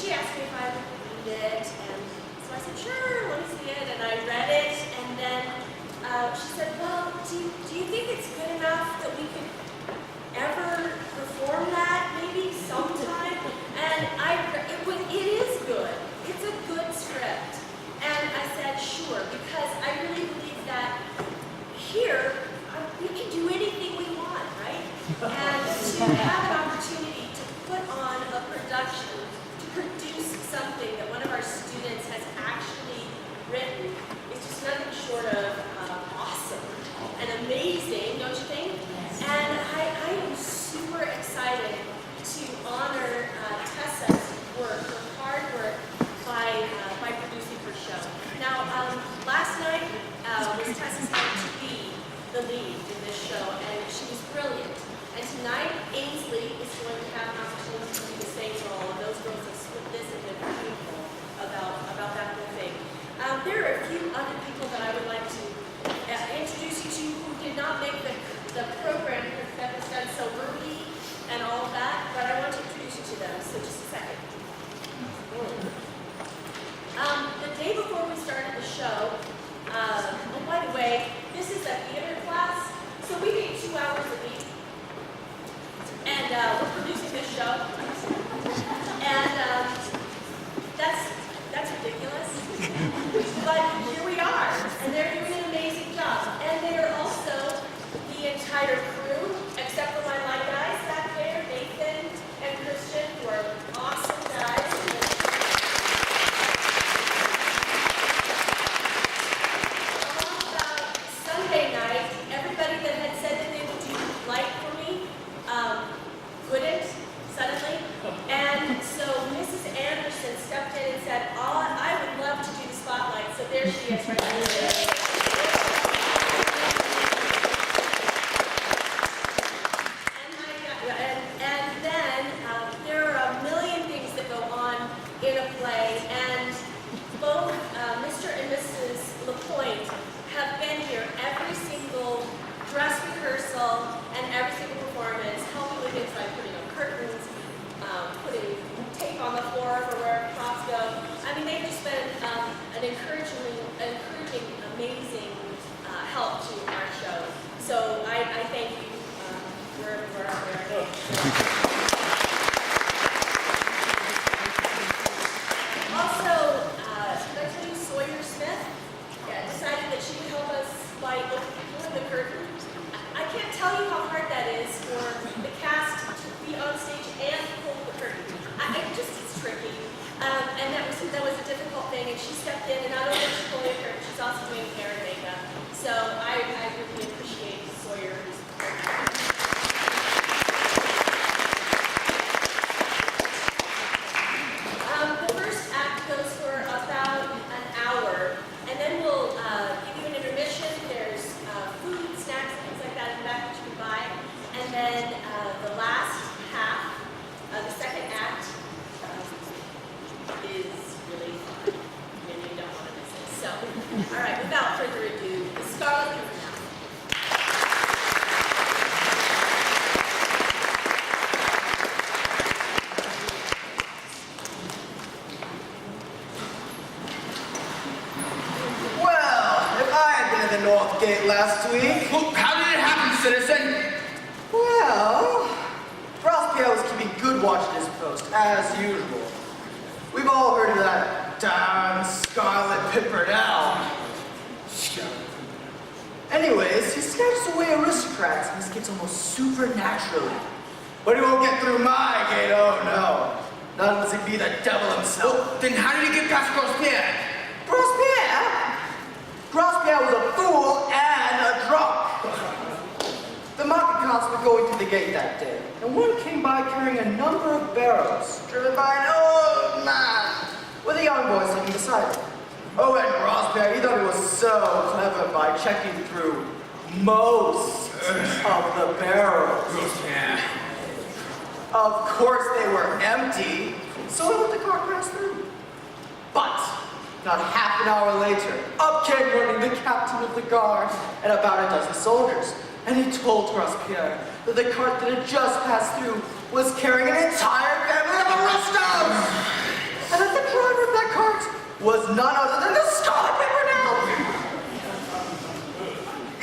she asked me if I would read it, and so I said, sure, let me see it, and I read it, and then she said, well, do you think it's good enough that we could ever perform that, maybe sometime? And it is good. It's a good script. And I said, sure, because I really believe that here, we can do anything we want, right? And to have an opportunity to put on a production, to produce something that one of our students has actually written, is just nothing short of awesome and amazing, don't you think? And I am super excited to honor Tessa's work, her hard work, by producing her show. Now, last night was Tessa's night to be the lead in this show, and she was brilliant. And tonight, Ainslee is going to have an opportunity to do the same role, and those girls have split this and been beautiful about that whole thing. There are a few other people that I would like to introduce you to who did not make the program because that was done so early and all of that, but I want to introduce you to them, so just a second. The day before we started the show, oh, by the way, this is a theater class, so we meet 2 hours a week, and we're producing this show, and that's ridiculous, but here we are, and they're doing an amazing job, and they are also the entire crew, except for my light guys back there, Nathan and Christian, who are awesome guys. Sunday night, everybody that had said that they would do light for me couldn't suddenly. And so Mrs. Anderson stepped in and said, oh, I would love to do the spotlight. So there she is right there. And then there are a million things that go on in a play. And both Mr. and Mrs. Lapointe have been here every single dress rehearsal and every single performance, helping with things like putting up curtains, putting tape on the floor for where props go. I mean, they've just been an encouraging, amazing help to our show. So I thank you wherever out there. Also, did I tell you Sawyer Smith decided that she would help us by pulling the curtain? I can't tell you how hard that is for the cast to be on stage and pull the curtain. It's tricky. And that was a difficult thing, and she stepped in, and not only was she pulling the curtain, she's also doing hair and makeup. So I really appreciate Sawyer's the first act goes for about an hour, and then we'll give you an intermission. There's food, snacks, and things like that in the back that you can buy. And then the last half, the second act, is really fun, and you don't want to miss it. So, all right, without further ado, the Scarlet Pimpernel. North Gate last week. Well, how did it happen, citizen? Well, Robespierre was keeping good watch at his post, as usual. We've all heard of that damn Scarlet Pimpernel. Anyways, he snatches away aristocrats and escapes almost supernaturally. But he won't get through my gate, oh no. Not unless he be the devil himself. Well, then how did he get past Robespierre? Robespierre? Robespierre was a fool and a drunk. The market cops were going through the gate that day, and one came by carrying a number of barrows, driven by an old man, with a young boy sitting beside him. Oh, and Robespierre, he thought he was so clever by checking through most of the barrels. Robespierre. Of course they were empty, so he let the car pass through. But not half an hour later, up came running the captain of the guard and about a dozen soldiers. And he told Robespierre that the cart that had just passed through was carrying an entire family of aristos! none other than the Scarlet Pimpernel!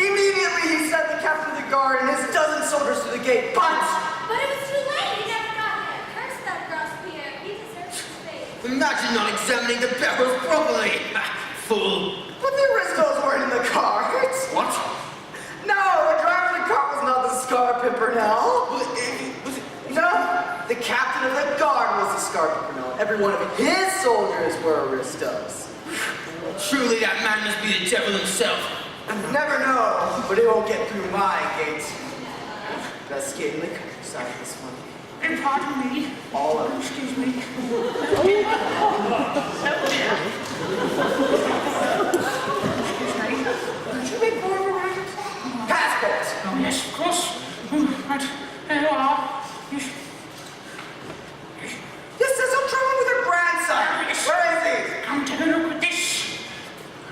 Immediately he sent the captain of the guard and his dozen soldiers to the gate, but But it was too late. He never got there. Curse that Grospierre. He deserves his fate. Imagine not examining the barrels properly. Fool. But the aristos weren't in the cart. What? No, the driver of the cart was not the Scarlet Pimpernel. Was it? No, the captain of the guard was the Scarlet Pimpernel. Every one of his soldiers were aristos. Truly that man must be the devil himself. You never know, but it won't get through my gate. Best gate in the countryside, this one. And pardon me. All of them. Excuse me. Could you make more of a racket? Passports! Oh, yes, of course. Right. There you are. Yes. Yes, says I'm traveling with her grandson. Where is he? Come take a look at this.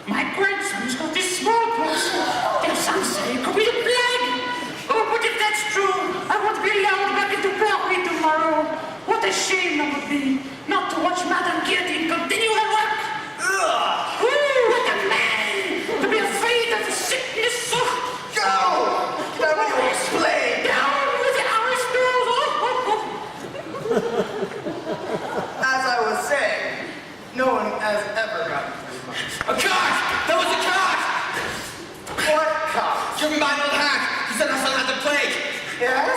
My grandson's got this smallpox. There's some say it could be the plague. Oh, but if that's true, I won't be allowed back into Paris tomorrow. What a shame that would be, not to watch Madame Guillotine continue her work. Ugh! Ooh, what a man! To be afraid of the sickness. Go! Let me explain. Down with the aristos. As I was saying, no one has ever gotten very much. A cart! There was a cart! What cops? Driven by an old hack. He said our son had the plague. Yes?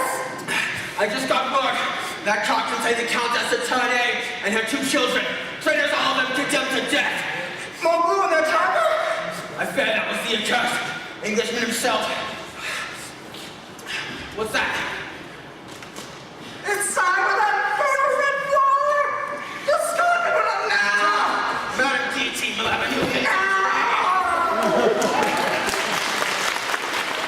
I just got word. That cart contained the Countess de Ternay and her 2 children. Traitors, all of them condemned to death. Monbleu and their driver? I fear that was the accursed Englishman himself. What's that? It's signed with that fatal red flower! The Scarlet Pimpernel now! Madame Guillotine will have a new hit.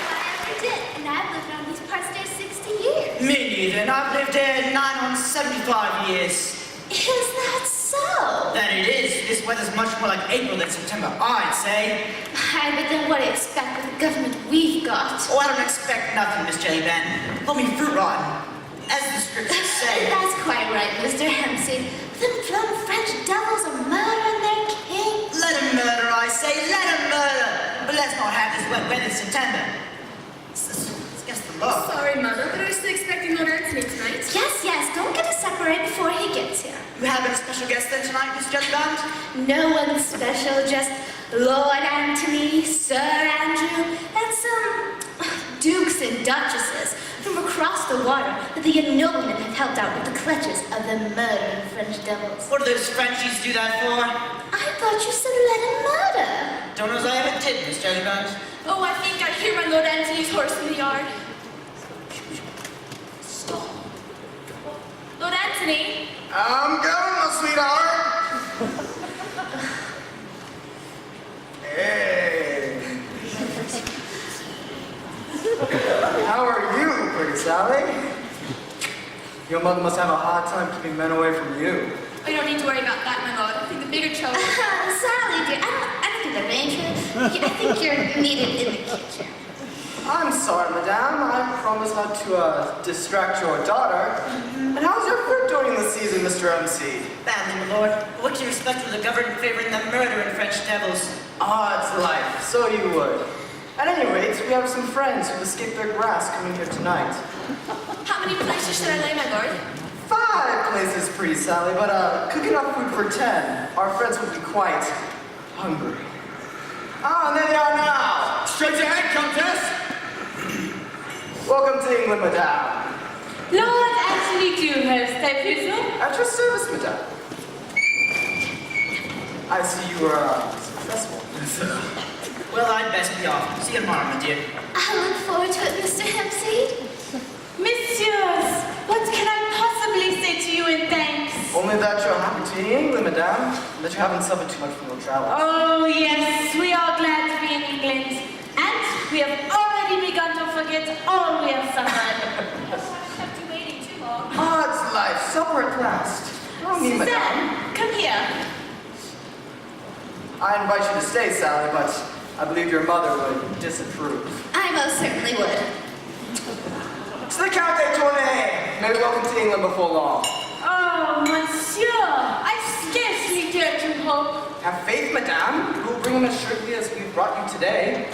I did, and I've lived around these parts there 60 years. Me neither, and I've lived here 975 years. Is that so? That it is. This weather's much more like April than September, I'd say. Hi, but then what do you expect with the government we've got? Oh, I don't expect nothing, Miss Jellyban. Call me fruit rotten, as the scriptures say. That's quite right, Mr. Hempseed. Them plum French devils are murdering their king. Let him murder, I say, let him murder. But let's not have this wet weather in September. It's against the law. Sorry, Mother, but are you still expecting Lord Anthony tonight? Yes, don't get us separated before he gets here. You have any special guests then tonight, Miss Jellyban? No one special, just Lord Anthony, Sir Andrew, and some dukes and duchesses from across the water that the young noblemen have helped out with the clutches of the murdering French devils. What do those Frenchies do that for? I thought you said let him murder. Don't know as I ever did, Miss Jellyban. Oh, I think I hear my Lord Anthony's horse in the yard. Stop. Lord Anthony? I'm going, my sweetheart. Hey. How are you, pretty Sally? Your mother must have a hard time keeping men away from you. Oh, you don't need to worry about that, my lord. I think the bigger trouble. Sally, dear, I don't think they're dangerous. I think you're needed in the kitchen. I'm sorry, madame. I promised not to distract your daughter. And how's your fruit doing this season, Mr. MC? Badly, my lord. But what can you expect from the government favoring the murdering French devils? Odds life, so you would. At any rate, we have some friends who've escaped their grasp coming here tonight. How many places should I lay, my lord? 5 places, pretty Sally, but cook enough food for 10. Our friends would be quite hungry. Ah, and there they are now. Straight ahead, Countess! Welcome to England, madame. Lord Anthony Dewhurst, I presume? At your service, madame. I see you are successful. Well, I'd best be off. See you tomorrow, my dear. I look forward to it, Mr. Hempseed. Messieurs, what can I possibly say to you in thanks? Only that you're happy to be in England, madame, and that you haven't suffered too much from your travels. Oh, yes, we are glad to be in England. And we have already begun to forget all we have suffered. Kept you waiting too long. Odds life, supper at last. Oh, me, madame. Suzanne, come here. I invite you to stay, Sally, but I believe your mother would disapprove. I most certainly would. To the Count de Tournay! May we welcome to England before long. Oh, monsieur, I scarcely dare to hope. Have faith, madame. We will bring him as surely as we brought you today.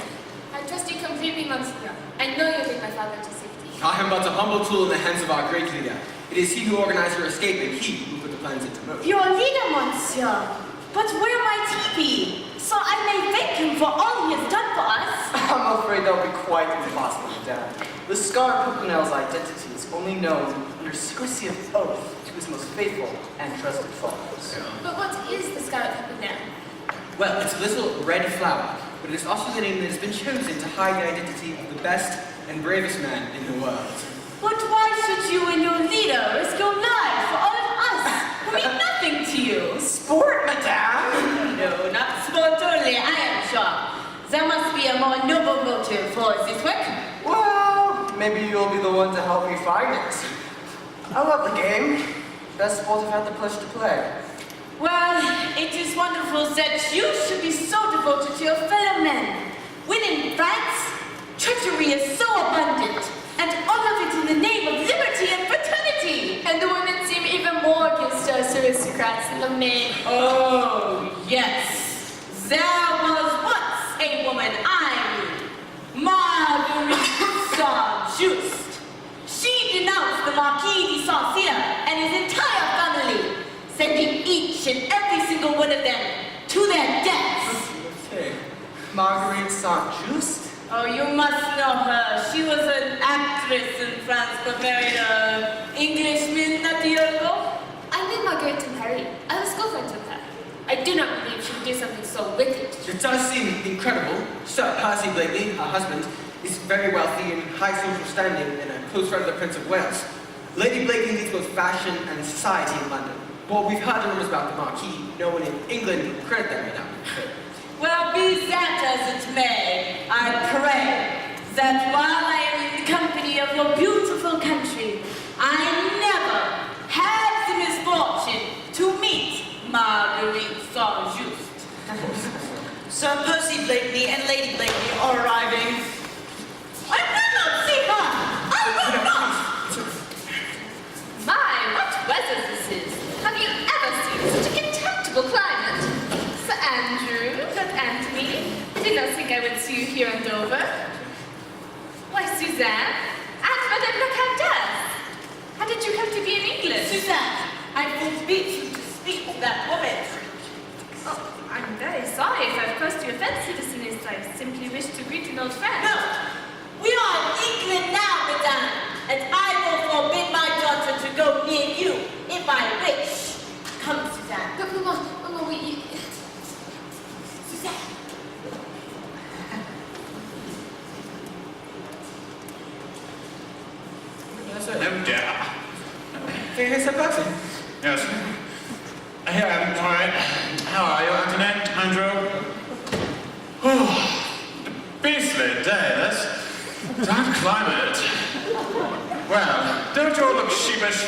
I trust you completely, Monsieur. I know you'll take my father to safety. I am but a humble tool in the hands of our great leader. It is he who organized your escape and he who put the plans into motion. Your leader, monsieur. But where might he be? So I may thank him for all he has done for us. I'm afraid that will be quite impossible, madame. The Scarlet Pimpernel's identity is only known under secrecy of oath to his most faithful and trusted followers. But what is the Scarlet Pimpernel? Well, it's a little red flower, but it is also the name that has been chosen to hide the identity of the best and bravest man in the world. But why should you and your leader risk your lives for all of us who mean nothing to you? Sport, madame! No, not sport only, I am sure. There must be a more noble motive for this work. Well, maybe you'll be the one to help me find it. I love the game. Best sport I've had the pleasure to play. Well, it is wonderful that you should be so devoted to your fellow men. When in France, treachery is so abundant, and all of it in the name of liberty and fraternity. And the women seem even more against us aristocrats than the men. Oh, yes. There was once a woman I knew, Marguerite Blakeney. She denounced the Marquis de Saint-Cyr and his entire family, sending each and every single one of them to their deaths. Okay. Marguerite Saint-Just? Oh, you must know her. She was an actress in France, but married an Englishman not a year ago. I met Marguerite in Paris. I was school friends with her. I do not believe she would do something so wicked. It does seem incredible. Sir Percy Blakeney, her husband, is very wealthy and high social standing and a close friend of the Prince of Wales. Lady Blakeney leads both fashion and society in London. But we've heard rumors about the Marquis. No one in England would credit that right now. Well, be that as it may, I pray that while I am in the company of your beautiful country, I never had the misfortune to meet Marguerite Saint-Just. Sir Percy Blakeney and Lady Blakeney are arriving. I will not see her! I will not! My, what weather this is! Have you ever seen such a contemptible climate? Sir Andrew, Sir Anthony, did not think I would see you here in Dover. Why, Suzanne, and Madame la Countess! How did you come to be in England? Suzanne, I forbid you to speak of that woman. Oh, I'm very sorry if I've caused you offense, citizeness. I simply wish to greet an old friend. No, we are in England now, madame, and I will forbid my daughter to go near you if I wish. Come, Suzanne. But Mama, we... Suzanne. Oh dear. Hey, Sir Percy. Yes. Here I am, all right. How are you, Antoinette? Andrew? Oh, beastly day, this. Damn climate. Well, don't you all look sheepish.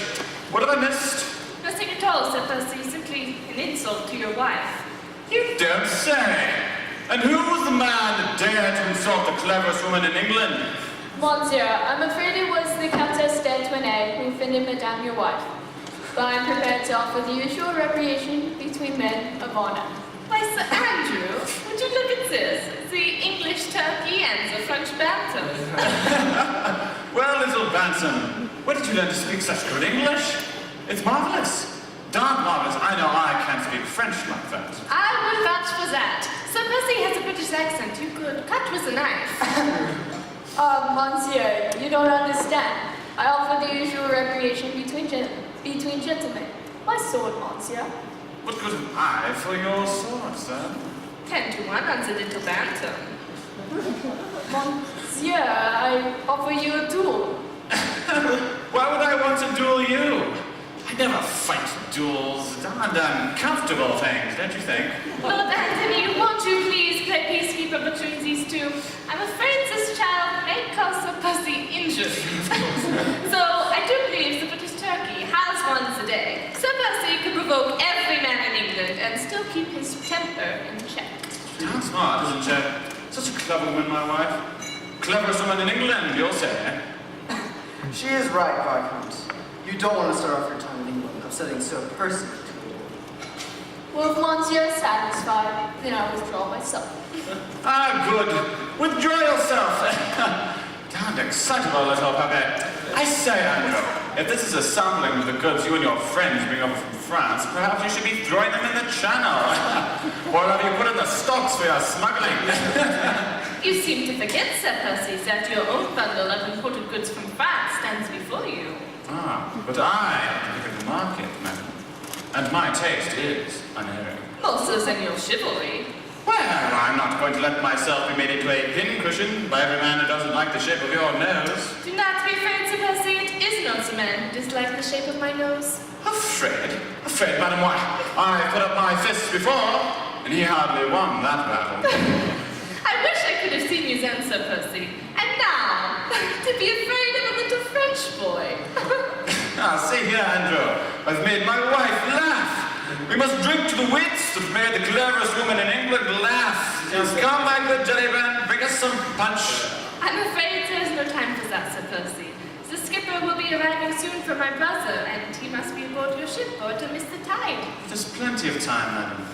What have I missed? Nothing at all, Sir Percy. Simply an insult to your wife. You don't say. And who was the man that dared to insult the cleverest woman in England? Monsieur, I'm afraid it was the Countess d'Etoinay who offended Madame your wife. But I'm prepared to offer the usual reparation between men of honor. Why, Sir Andrew, would you look at this? The English turkey and the French bantam. Well, little Bantam, where did you learn to speak such good English? It's marvelous. Darn marvelous. I know I can't speak French like that. I would vouch for that. Sir Percy has a British accent. You could cut with a knife. Monsieur, you don't understand. I offer the usual recreation between gentlemen. My sword, Monsieur. What good am I for your sword, sir? 10 to 1 on the little bantam. Monsieur, I offer you a duel. Why would I want to duel you? I never fight duels. Darned uncomfortable things, don't you think? Lord Anthony, won't you please play peacekeeper between these two? I'm afraid this child may cause Sir Percy injury. So, I do believe the British turkey has once a day. Sir Percy could provoke every man in England and still keep his temper in check. Darn smart, isn't she? Such a clever woman, my wife. Cleverest woman in England, you'll say. She is right, Viscount. You don't want to start off your time in England upsetting Sir Percy. Well, if Monsieur's satisfied, then I'll withdraw myself. Ah, good. Withdraw yourself. Damned excitable little puppet. I say, Andrew, if this is a sampling of the goods you and your friends bring over from France, perhaps you should be throwing them in the channel. Or have you put in the stocks for your smuggling? You seem to forget, Sir Percy, that your own bundle of imported goods from France stands before you. Ah, but I look at the market, madam. And my taste is unerring. More so than your chivalry. Well, I'm not going to let myself be made into a pincushion by every man who doesn't like the shape of your nose. Do not be afraid, Sir Percy. It is not the man who dislikes the shape of my nose. Afraid? Afraid, madam, why? I put up my fists before, and he hardly won that battle. I wish I could have seen you then, Sir Percy. And now, to be afraid of a little French boy. Ah, see here, Andrew. I've made my wife laugh. We must drink to the wits that made the cleverest woman in England laugh. Yes, come, my good Jellyband, bring us some punch. I'm afraid there's no time for that, Sir Percy. The skipper will be arriving soon for my brother, and he must be aboard your ship or to miss the tide. There's plenty of time, madam.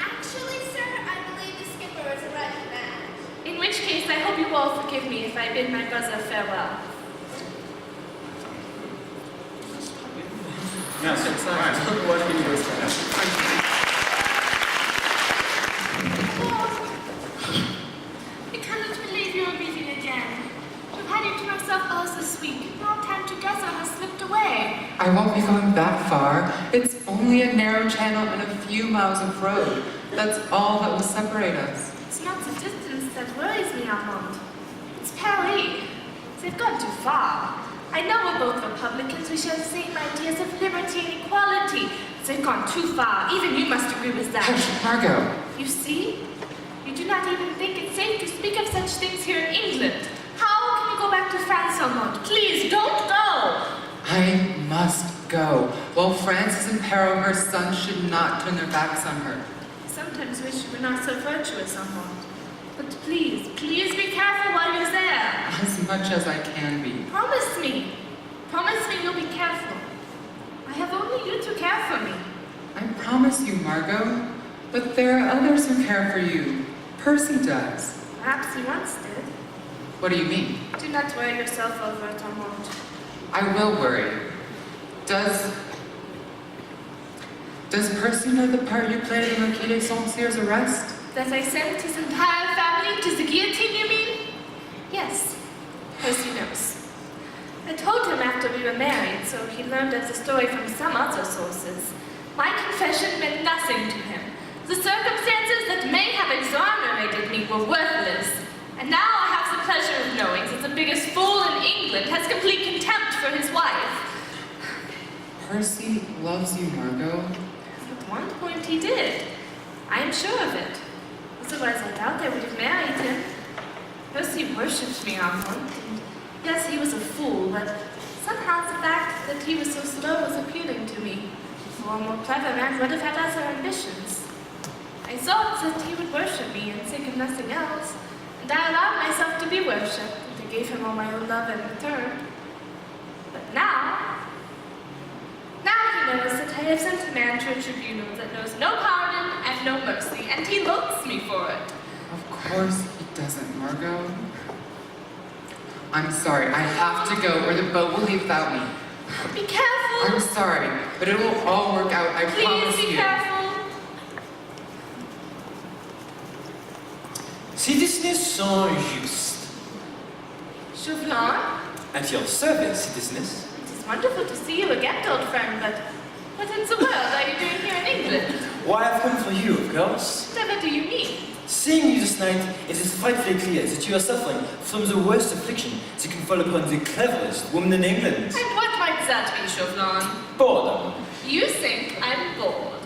Actually, sir, I believe the skipper is arriving now. In which case, I hope you all forgive me if I bid my brother farewell. Yes, it's right. What can you do? I cannot believe you are meeting again. I've had you to myself all this week. Our time together has slipped away. I won't be going that far. It's only a narrow channel and a few miles of road. That's all that will separate us. It's not the distance that worries me, Armand. It's Paris. They've gone too far. I know we're both Republicans. We share the same ideas of liberty and equality. They've gone too far. Even you must agree with that. Hush, Margot. You see? You do not even think it's safe to speak of such things here in England. How can you go back to France, Armand? Please, don't go! I must go. While France is in peril, her sons should not turn their backs on her. I sometimes wish you were not so virtuous, Armand. But please, please be careful while you're there. As much as I can be. Promise me. Promise me you'll be careful. I have only you to care for me. I promise you, Margot. But there are others who care for you. Percy does. Perhaps he once did. What do you mean? Do not worry yourself over it, Armand. I will worry. Does Percy know the part you played in Marquis de Saint-Cyr's arrest? That I sent his entire family to the guillotine, you mean? Yes. Percy knows. I told him after we were married, so he learned of the story from some other sources. My confession meant nothing to him. The circumstances that may have exonerated me were worthless. And now I have the pleasure of knowing that the biggest fool in England has complete contempt for his wife. Percy loves you, Margot. At one point he did. I am sure of it. Otherwise I doubt I would have married him. Percy worshipped me, Armand. And yes, he was a fool, but somehow the fact that he was so slow was appealing to me. For a more clever man would have had other ambitions. I thought that he would worship me and think of nothing else, and I allowed myself to be worshipped, and I gave him all my own love in return. But now he knows that I have sent a man to a tribunal that knows no pardon and no mercy, and he loathes me for it. Of course he doesn't, Margot. I'm sorry, I have to go or the boat will leave without me. Be careful! I'm sorry, but it will all work out, I promise Please be you. careful! Citizeness Saint-Just. Chauvelin, At your service, Citizeness. it is wonderful to see you again, old friend, but what in the world are you doing here in England? Why, I've come for you, of course. Whatever do you mean? Seeing you this night, it is frightfully clear that you are suffering from the worst affliction that can fall upon the cleverest woman in England. And what might that be, Chauvelin? Boredom. You think I'm bored.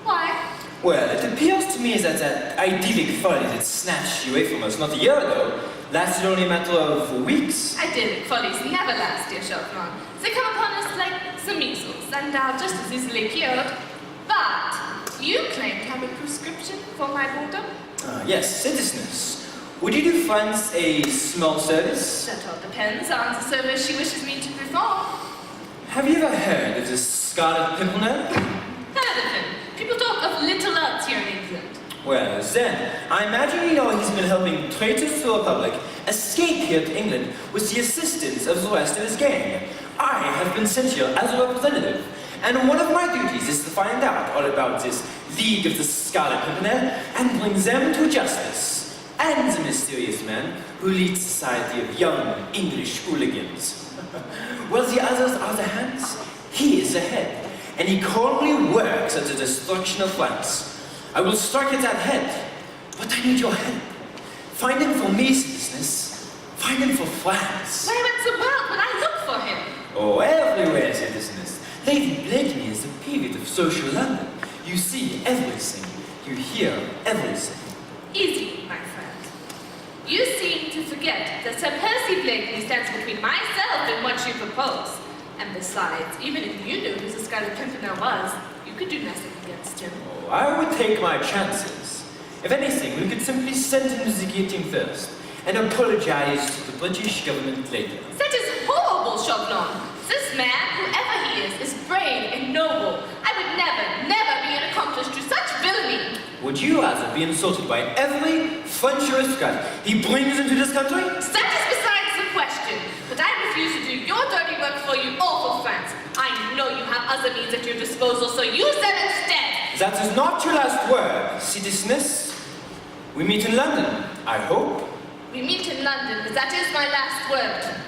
Why? Well, it appears to me that idyllic folly that snatched you away from us not a year ago lasted only a matter of weeks. Idyllic follies never last, dear Chauvelin. They come upon us like the measles, and are just as easily cured. But you claim to have a prescription for my boredom? Yes, Citizeness. Would you do France a small service? That all depends on the service she wishes me to perform. Have you ever heard of the Scarlet Pimpernel? Heard of him. People talk of little Well, then, I imagine you know he's been helping traitors to the Republic escape here to England with the assistance of the rest of his gang. I have been sent here as a representative, and one of my duties is to find out all about this League of the Scarlet Pimpernel and bring them to justice, and the mysterious man who leads a society of young English hooligans. While the others are the hands, he is the head, and he calmly works at the destruction of France. I will strike at that head, but I need your help. Find him for me, citizens. Find him for France. Where in the world would I look for him? Oh, everywhere, citizens. Lady Blakeney is the pivot of social London. You see everything. You hear everything. Easy, my friend. You seem to forget that Sir Percy Blakeney stands between myself and what you propose. And besides, even if you knew who the Scarlet Pimpernel was, you could do nothing against him. Oh, I would take my chances. If anything, we could simply send him to the guillotine first and apologize to the British government later. That is horrible, Chauvelin. This man, whoever he is brave and noble. I would never be an accomplice to such villainy. Would you rather be insulted by every French aristocrat he brings into this country? That is besides the question. But I refuse to do your dirty work for you or for France. I know you have other means at your disposal, so use them instead. That is not your last word, citizeness. We meet in London, I hope. We meet in London, but that is my last word.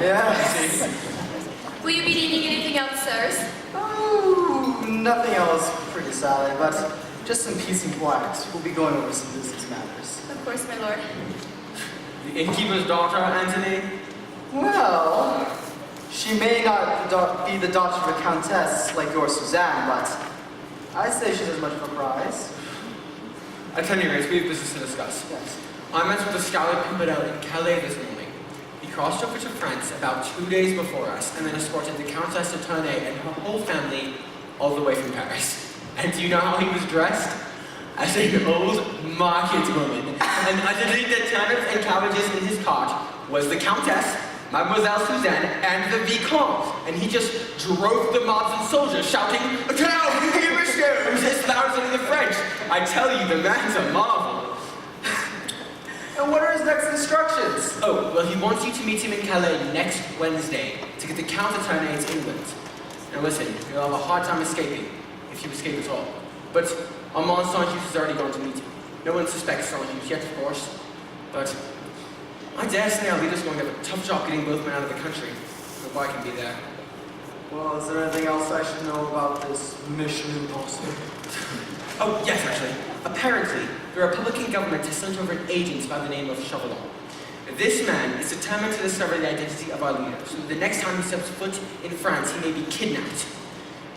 Yes. Will you be needing anything else, sirs? Oh, nothing else, pretty Sally, but just some peace and quiet. We'll be going over some business matters. Of course, my lord. The innkeeper's daughter, Anthony? Well, she may not be the daughter of a countess like your Suzanne, but I'd say she's as much of a prize. At any rate, we have business to discuss. Yes. I met with the Scarlet Pimpernel in Calais this morning. He crossed over to France about 2 days before us and then escorted the Countess de Tournay and her whole family all the way from Paris. And do you know how he was dressed? As an old market woman. And underneath the turnips and cabbages in his cart was the Countess, Mademoiselle Suzanne, and the Vicomte. And he just drove the mobs and soldiers shouting, "Now, monsieur!" as loud as the French. I tell you, the man's a marvel. And what are his next instructions? Oh, well, he wants you to meet him in Calais next Wednesday to get the Count de Tournay to England. Now listen, you'll have a hard time escaping, if you escape at all. But Armand Saint-Just has already gone to meet him. No one suspects Saint-Just yet, of course. But I dare say our leader's going to have a tough job getting both men out of the country. Hope I can be there. Well, is there anything else I should know about this Mission Impossible? Oh, yes, actually. Apparently, the Republican government has sent over an agent by the name of Chauvelin. This man is determined to discover the identity of our leader, so the next time he steps foot in France, he may be kidnapped.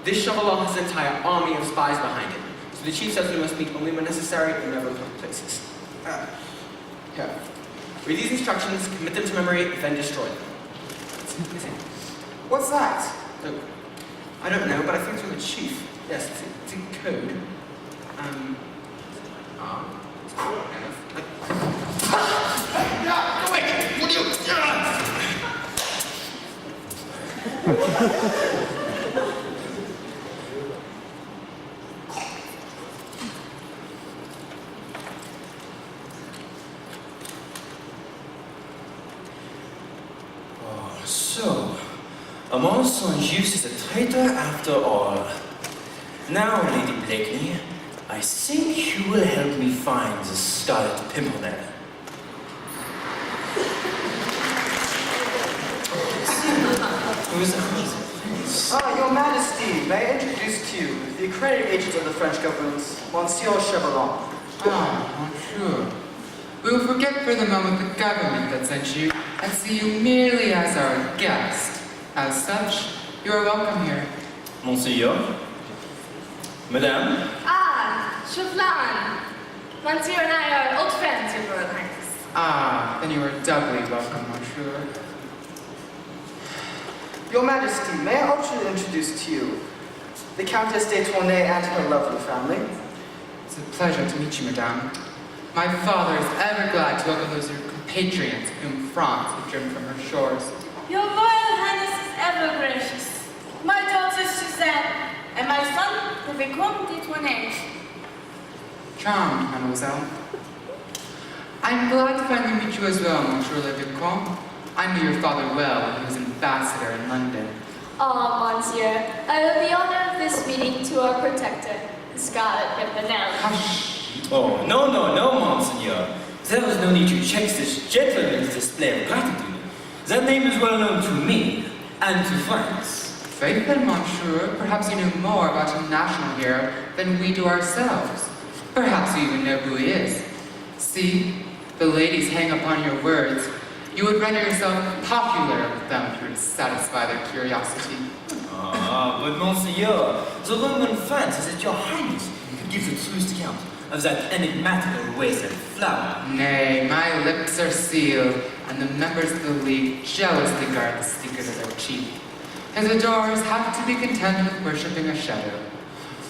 This Chauvelin has an entire army of spies behind him, so the chief says we must meet only when necessary and never in public places. Here. Read these instructions, commit them to memory, then destroy them. What's that? Oh, I don't know, but I think it's from the chief. Yes, it's in code. So, Armand Saint-Just is a traitor after all. Now, Lady Blakeney, I think you will help me find the Scarlet Pimpernel. Your Majesty, may I introduce to you the accredited agent of the French government, Monsieur Chauvelin. Monsieur. We will forget for the moment the government that sent you and see you merely as our guest. As such, you are welcome here. Monseigneur? Madame? Ah, Chauvelin. Monsieur and I are old friends, Your Royal Highness. Ah, then you are doubly welcome, monsieur. Your Majesty, may I also introduce to you the Countess de Tournay and her lovely family. It's a pleasure to meet you, madame. My father is ever glad to welcome those who are patriots whom France had driven from her shores. Your Royal Highness is ever gracious. My daughter Suzanne, and my son, the Vicomte de Tournai. Charmed, mademoiselle. I'm glad to finally meet you as well, Monsieur le Vicomte. I knew your father well when he was ambassador in London. Ah, monsieur, I have the honor of this meeting to our protector, the Scarlet Pimpernel. Hush! Oh, no, Monseigneur. There was no need to check this gentleman's display of gratitude. That name is well known to me and to France. Faithful, monsieur, perhaps you know more about a national hero than we do ourselves. Perhaps you even know who he is. See, the ladies hang upon your words. You would render yourself popular with them to satisfy their curiosity. Ah, but Monseigneur, the Roman France is that your Highness could give the truest account of that enigmatical wayside flower. Nay, my lips are sealed, and the members of the League jealously guard the secret of their chief. His adorers have to be content with worshipping a shadow.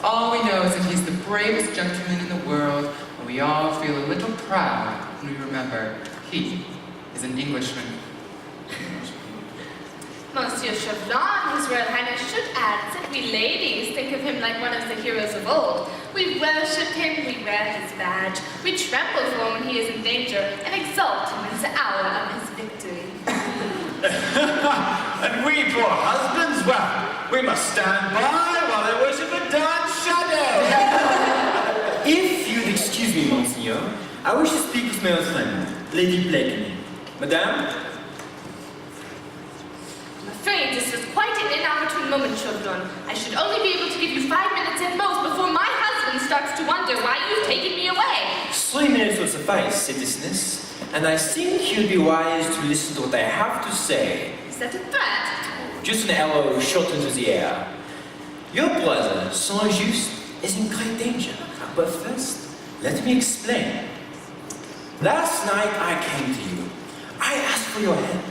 All we know is that he's the bravest gentleman in the world, and we all feel a little proud when we remember he is an Englishman. Monsieur Chauvelin, His Royal Highness should add that we ladies think of him like one of the heroes of old. We worship him, we wear his badge, we tremble for him when he is in danger, and exalt him in the hour of his victory. And we poor husbands, well, we must stand by while they worship a dark shadow. If you'd excuse me, Monseigneur, I wish to speak with my old friend, Lady Blakeney. Madame? I'm afraid this is quite an inopportune moment, Chauvelin. I should only be able to give you 5 minutes at most before my husband starts to wonder why you've taken me away. 3 minutes will suffice, citizeness, and I think you'd be wise to listen to what I have to say. Is that a threat? Just an arrow shot into the air. Your brother, Saint-Just, is in great danger. But first, let me explain. Last night I came to you. I asked for your help.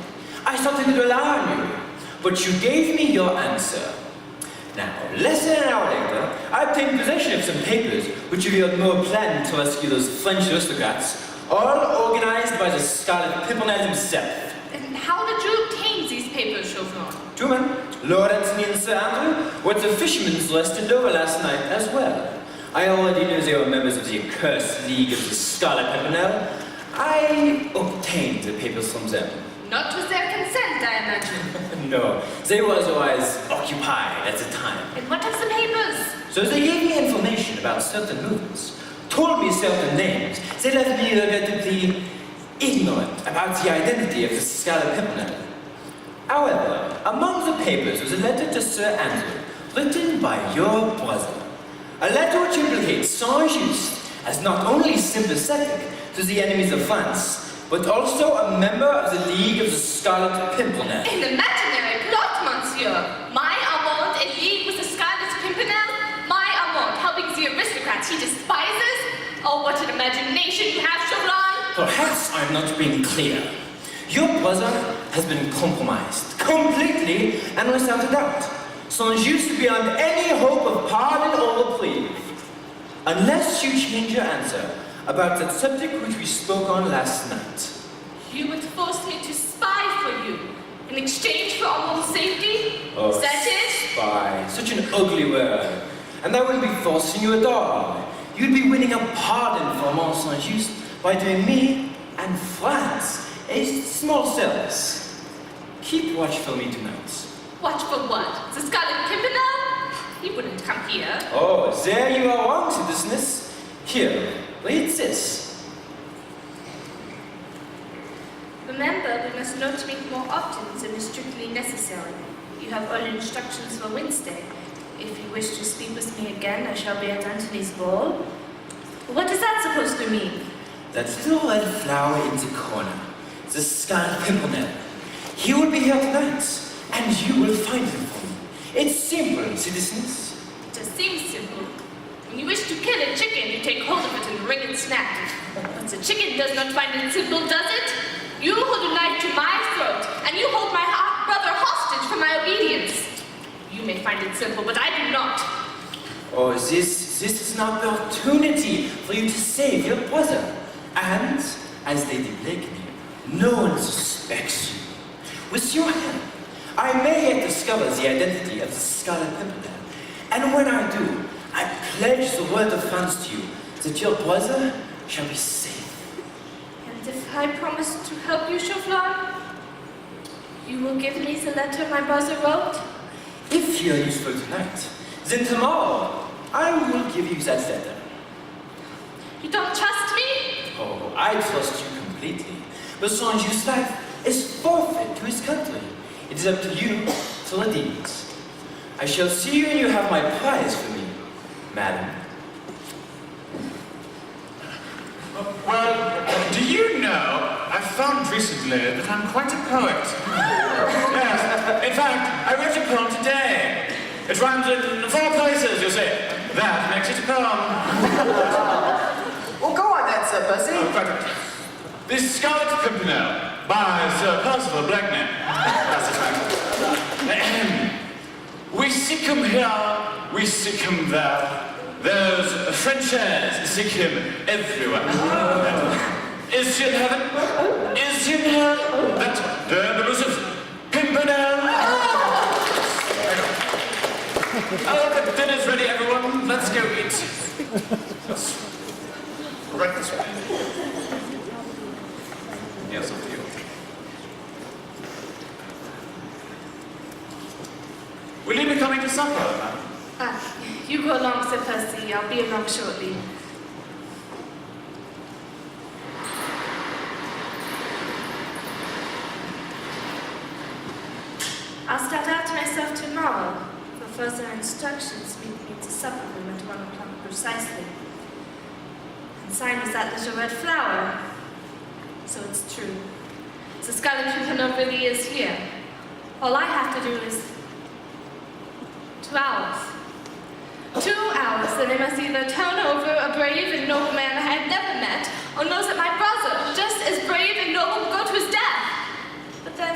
I thought I could rely on you. But you gave me your answer. Now, less than an hour later, I obtained possession of some papers which revealed no plan to rescue those French aristocrats, all organized by the Scarlet Pimpernel himself. And how did you obtain these papers, Chauvelin? Two men, Lord Anthony and Sir Andrew, were at the fishermen's rest in Dover last night as well. I already knew they were members of the accursed League of the Scarlet Pimpernel. I obtained the papers from them. Not with their consent, I imagine. No, they were otherwise occupied at the time. And what of the papers? So they gave me information about certain movements, told me certain names. They left me regrettably ignorant about the identity of the Scarlet Pimpernel. However, among the papers was a letter to Sir Andrew, written by your brother. A letter which implicates Saint-Just as not only sympathetic to the enemies of France, but also a member of the League of the Scarlet Pimpernel. An imaginary plot, monsieur. My Armand in league with the Scarlet Pimpernel? My Armand helping the aristocrats he despises? Oh, what an imagination you have, Chauvelin! Perhaps I'm not being clear. Your brother has been compromised, completely and without a doubt. Saint-Just beyond any hope of pardon or reprieve. Unless you change your answer about that subject which we spoke on last night. You would force me to spy for you in exchange for Armand's safety? Oh, Is that it? spy. Such an ugly word. And I wouldn't be forcing you at all. You'd be winning a pardon for Armand Saint-Just by doing me and France a small service. Keep watch for me tonight. Watch for what? The Scarlet Pimpernel? He wouldn't come here. Oh, there you are wrong, citizeness. Here, read this. Remember, we must not meet more often than is strictly necessary. You have all instructions for Wednesday. If you wish to speak with me again, I shall be at Anthony's ball. What is that supposed to mean? That little red flower in the corner, the Scarlet Pimpernel. He will be here tonight, and you will find him for me. It's simple, citizens. It just seems simple. When you wish to kill a chicken, you take hold of it and wring it snapped. But the chicken does not find it simple, does it? You hold a knife to my throat, and you hold my brother hostage for my obedience. You may find it simple, but I do not. Oh, this is an opportunity for you to save your brother. And, as Lady Blakeney, No one suspects you. With your help, I may yet discover the identity of the Scarlet Pimpernel. And when I do, I pledge the word of France to you that your brother shall be safe. And if I promise to help you, Chauvelin, you will give me the letter my brother wrote? If you are useful tonight, then tomorrow I will give you that letter. You don't trust me? Oh, I trust you completely. But Saint-Just's life is forfeit to his country. It is up to you to redeem it. I shall see you when you have my prize for me, madam. Well, do you know, I found recently that I'm quite a poet. Yes, in fact, I wrote a poem today. It rhymes in 4 places, you see. That makes it a poem. Well, go on then, Sir Percy. Oh, right. The Scarlet Pimpernel by Sir Percival Blakeney. That's the title. We seek him here, we seek him there. Those Frenchies seek him everywhere. Is he in heaven? Is he in hell? That damned elusive Pimpernel? Oh, the dinner's ready, everyone. Let's go eat. Right this way. Yes, up to you. Will you be coming to supper, ma'am? You go along, Sir Percy. I'll be along shortly. I'll start out myself tomorrow. For further instructions, meet me at the supper room at 1 o'clock precisely. And sign with that little red flower. So it's true. The Scarlet Pimpernel really is here. All I have to do is 2 hours. 2 hours, then I must either turn over a brave and noble man I had never met, or knows that my brother, just as brave and noble, will go to his death. But then,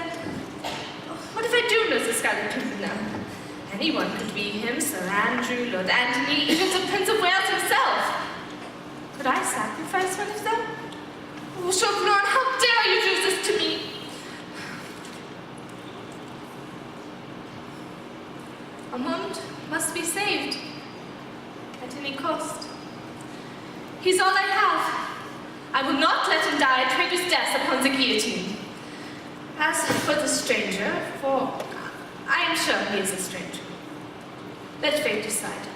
what if I do know the Scarlet Pimpernel? Anyone could be him, Sir Andrew, Lord Anthony, even the Prince of Wales himself. Could I sacrifice one of them? Oh, Chauvelin, how dare you do this to me? Armand must be saved. At any cost. He's all I have. I will not let him die a traitor's death upon the guillotine. As for the stranger, for I am sure he is a stranger. Let fate decide.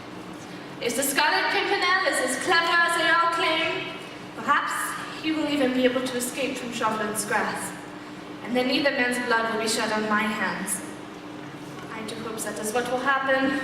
If the Scarlet Pimpernel is as clever as they all claim, perhaps he will even be able to escape from Chauvelin's grasp. And then neither man's blood will be shed on my hands. I do hope that is what will happen.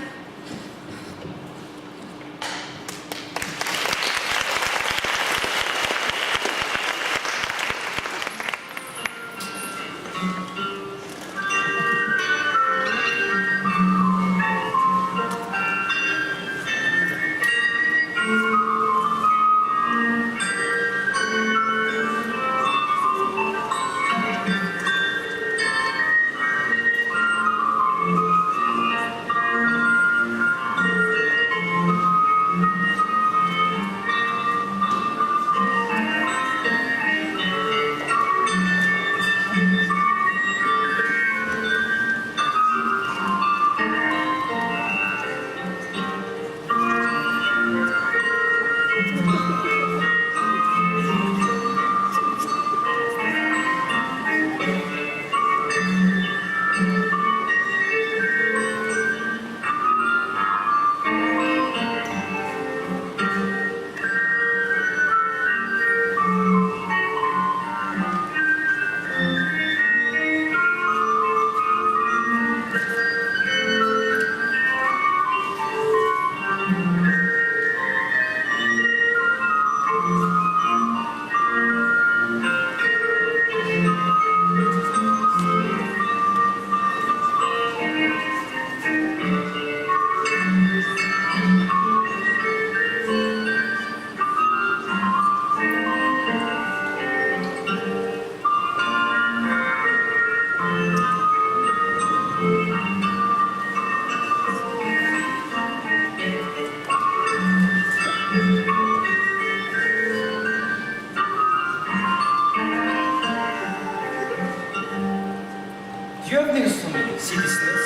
You have news for me, citizens.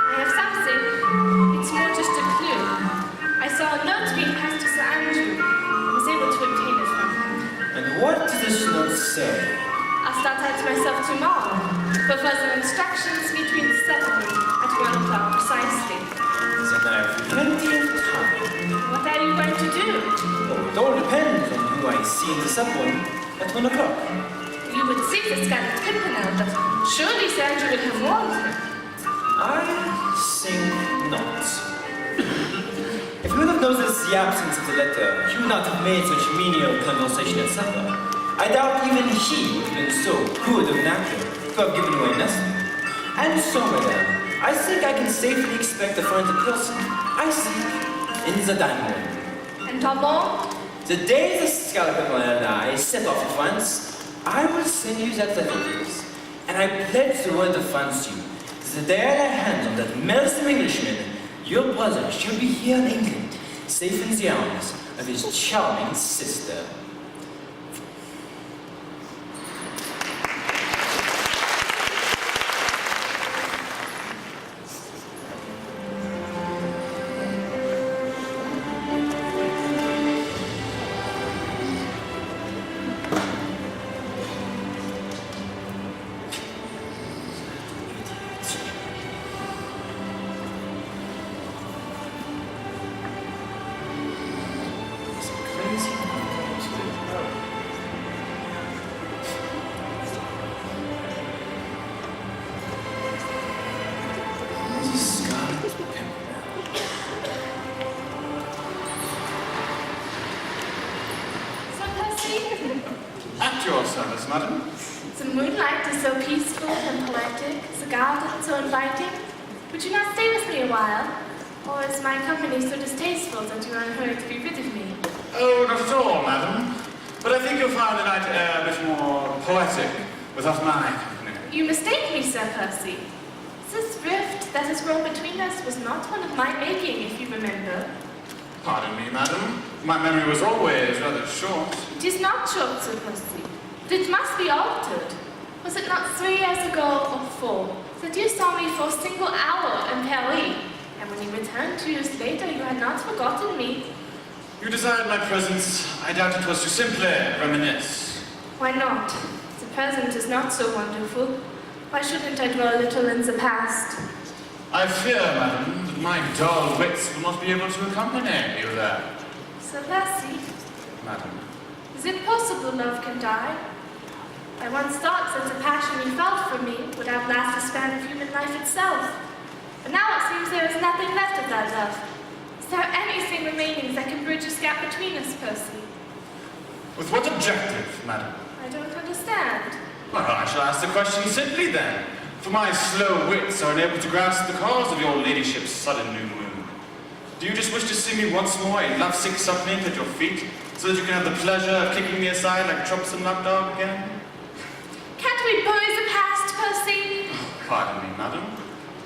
I have something. It's more just a clue. I saw a note being passed to Sir Andrew. I was able to obtain it from him. And what does this note say? I'll start out myself tomorrow for further instructions between the settlement at 1 o'clock precisely. Then I have plenty of time. What are you going to do? Oh, it all depends on who I see in the subway at 1 o'clock. You would see the Scarlet Pimpernel, but surely Sir Andrew would have warned him. I think not. If he would have noticed the absence of the letter, he would not have made such menial conversation at supper. I doubt even he would have been so good of an actor to have given away nothing. And so, madame, I think I can safely expect to find the person I seek in the dining room. And Armand? The day the Scarlet Pimpernel and I set off for France, I will send you that letter of yours. And I pledge the word of France you. The day I lay hands on that meddlesome Englishman, your brother shall be here in England, safe in the arms of his charming sister. At your service, madam. The moonlight is so peaceful and poetic, the garden so inviting. Would you not stay with me a while? Or is my company so distasteful that you are in a hurry to be rid of me? Oh, not at all, madam. But I think you'll find the night air a bit more poetic without my company. You mistake me, Sir Percy. This rift that has grown between us was not one of my making, if you remember. Pardon me, madam. My memory was always rather short. It is not short, Sir Percy. But it must be altered. Was it not 3 years ago or 4 that you saw me for a single hour in Paris? And when you returned 2 years later, you had not forgotten me. You desired my presence. I doubt it was to simply reminisce. Why not? The present is not so wonderful. Why shouldn't I dwell a little in the past? I fear, madam, that my dull wits will not be able to accompany you there. Sir Percy, Madam. is it possible love can die? I once thought that the passion you felt for me would outlast the span of human life itself. But now it seems there is nothing left of that love. Is there anything remaining that can bridge this gap between us, Percy? With what objective, madam? I don't understand. Well, I shall ask the question simply then, for my slow wits are unable to grasp the cause of your ladyship's sudden new mood. Do you just wish to see me once more a lovesick suppliant at your feet, so that you can have the pleasure of kicking me aside like a troublesome lapdog again? Can't we bury the past, Percy? Pardon me, madam.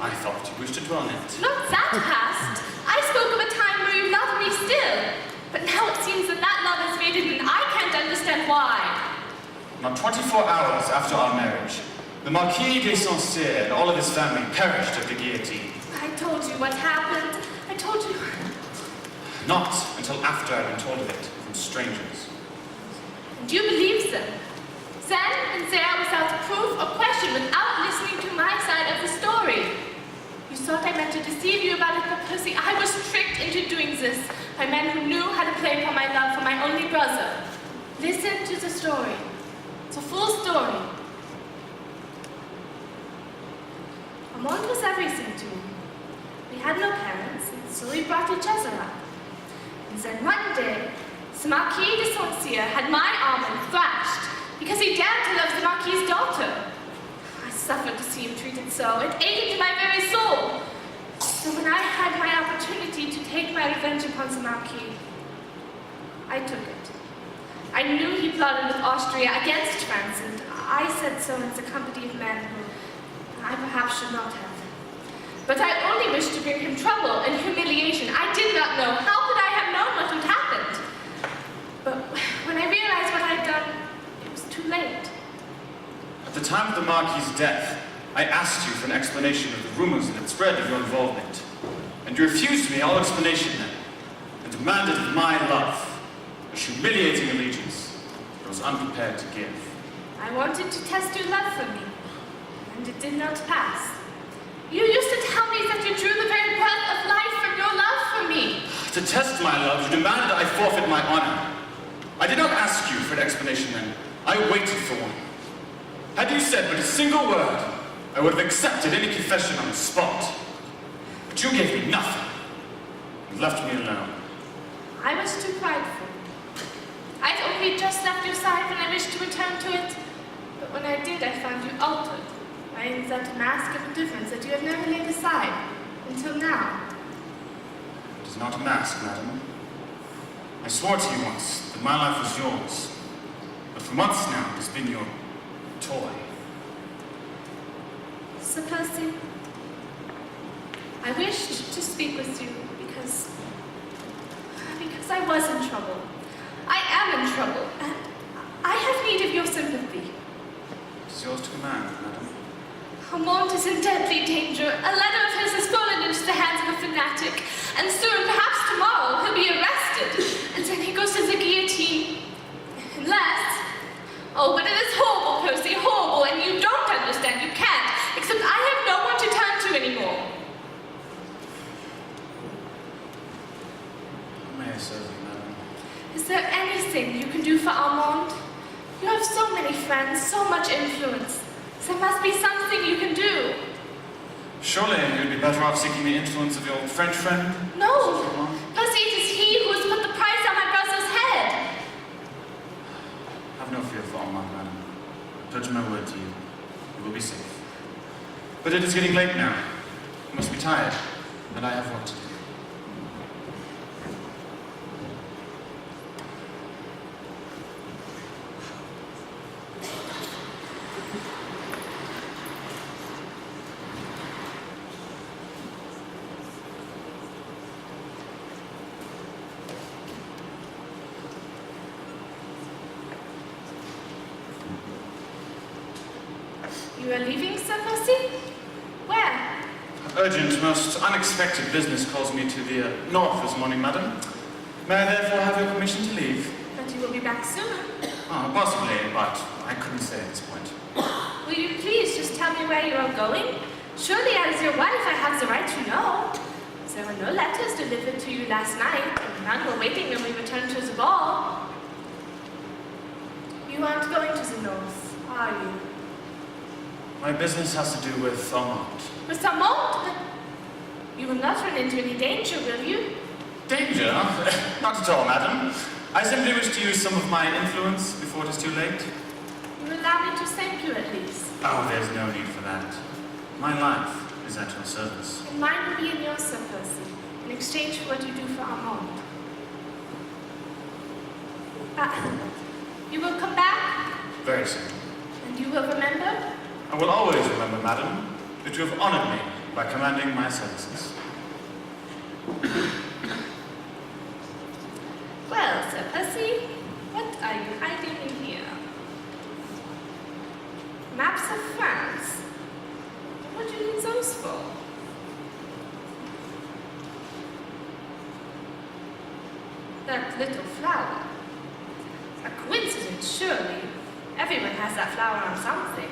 I thought you wished to dwell on it. Not that past. I spoke of a time where you loved me still. But now it seems that that love has faded and I can't understand why. Not 24 hours after our marriage, the Marquis de Saint-Cyr and all of his family perished at the guillotine. I told you what happened. I told you. Not until after I'd been told of it from strangers. And you believed them. Then and there, without proof or question, without listening to my side of the story. You thought I meant to deceive you about it, but Percy, I was tricked into doing this by men who knew how to play upon my love for my only brother. Listen to the story. It's a full story. Armand was everything to me. We had no parents, and so we brought each other up. And then one day, the Marquis de Saint-Cyr had my Armand thrashed because he dared to love the Marquis's daughter. I suffered to see him treated so. It ate into my very soul. So when I had my opportunity to take my revenge upon the Marquis, I took it. I knew he plotted with Austria against France, and I said so in the company of men who I perhaps should not have. But I only wished to bring him trouble and humiliation. I did not know. How could I have known what would happen? But when I realized what I'd done, it was too late. At the time of the Marquis's death, I asked you for an explanation of the rumors that had spread of your involvement, and you refused me all explanation then, and demanded of my love a humiliating allegiance that I was unprepared to give. I wanted to test your love for me, and it did not pass. You used to tell me that you drew the very breath of life from your love for me. To test my love, you demanded I forfeit my honor. I did not ask you for an explanation then. I waited for one. Had you said but a single word, I would have accepted any confession on the spot. But you gave me nothing and left me alone. I was too prideful. I'd only just left your side when I wished to return to it. But when I did, I found you altered, wearing that mask of indifference that you have never laid aside, until now. It is not a mask, madam. I swore to you once that my life was yours. But for months now, it has been your toy. Sir Percy, I wished to speak with you because I was in trouble. I am in trouble, and I have need of your sympathy. It is yours to command, madam. Armand is in deadly danger. A letter of his has fallen into the hands of a fanatic, and soon, perhaps tomorrow, he'll be arrested, and then he goes to the guillotine. Unless... Oh, but it is horrible, Percy, horrible, and you don't understand, you can't, except I have no one to turn to anymore. How may I serve you, madam? Is there anything you can do for Armand? You have so many friends, so much influence. There must be something you can do. Surely you'd be better off seeking the influence of your French friend? No! Percy, it is he who has put the price on my brother's head. Have no fear for Armand, madam. I pledge my word to you. You will be safe. But it is getting late now. You must be tired, and I have work to do. You are leaving, Sir Percy? Where? Urgent, most unexpected business calls me to the north this morning, madam. May I therefore have your permission to leave? But you will be back soon. Oh, possibly, but I couldn't say at this point. Will you please just tell me where you are going? Surely, as your wife, I have the right to know. There were no letters delivered to you last night, and none were waiting when we returned to the ball. You aren't going to the north, are you? My business has to do with Armand. With Armand? But you will not run into any danger, will you? Danger? Not at all, madam. I simply wish to use some of my influence before it is too late. You allow me to thank you at least. Oh, there's no need for that. My life is at your service. And mine will be in your Sir Percy, in exchange for what you do for Armand. You will come back? Very soon. And you will remember? I will always remember, madam, that you have honored me by commanding my services. Well, Sir Percy, what are you hiding in here? Maps of France? What do you need those for? That little flower. A coincidence, surely. Everyone has that flower on something.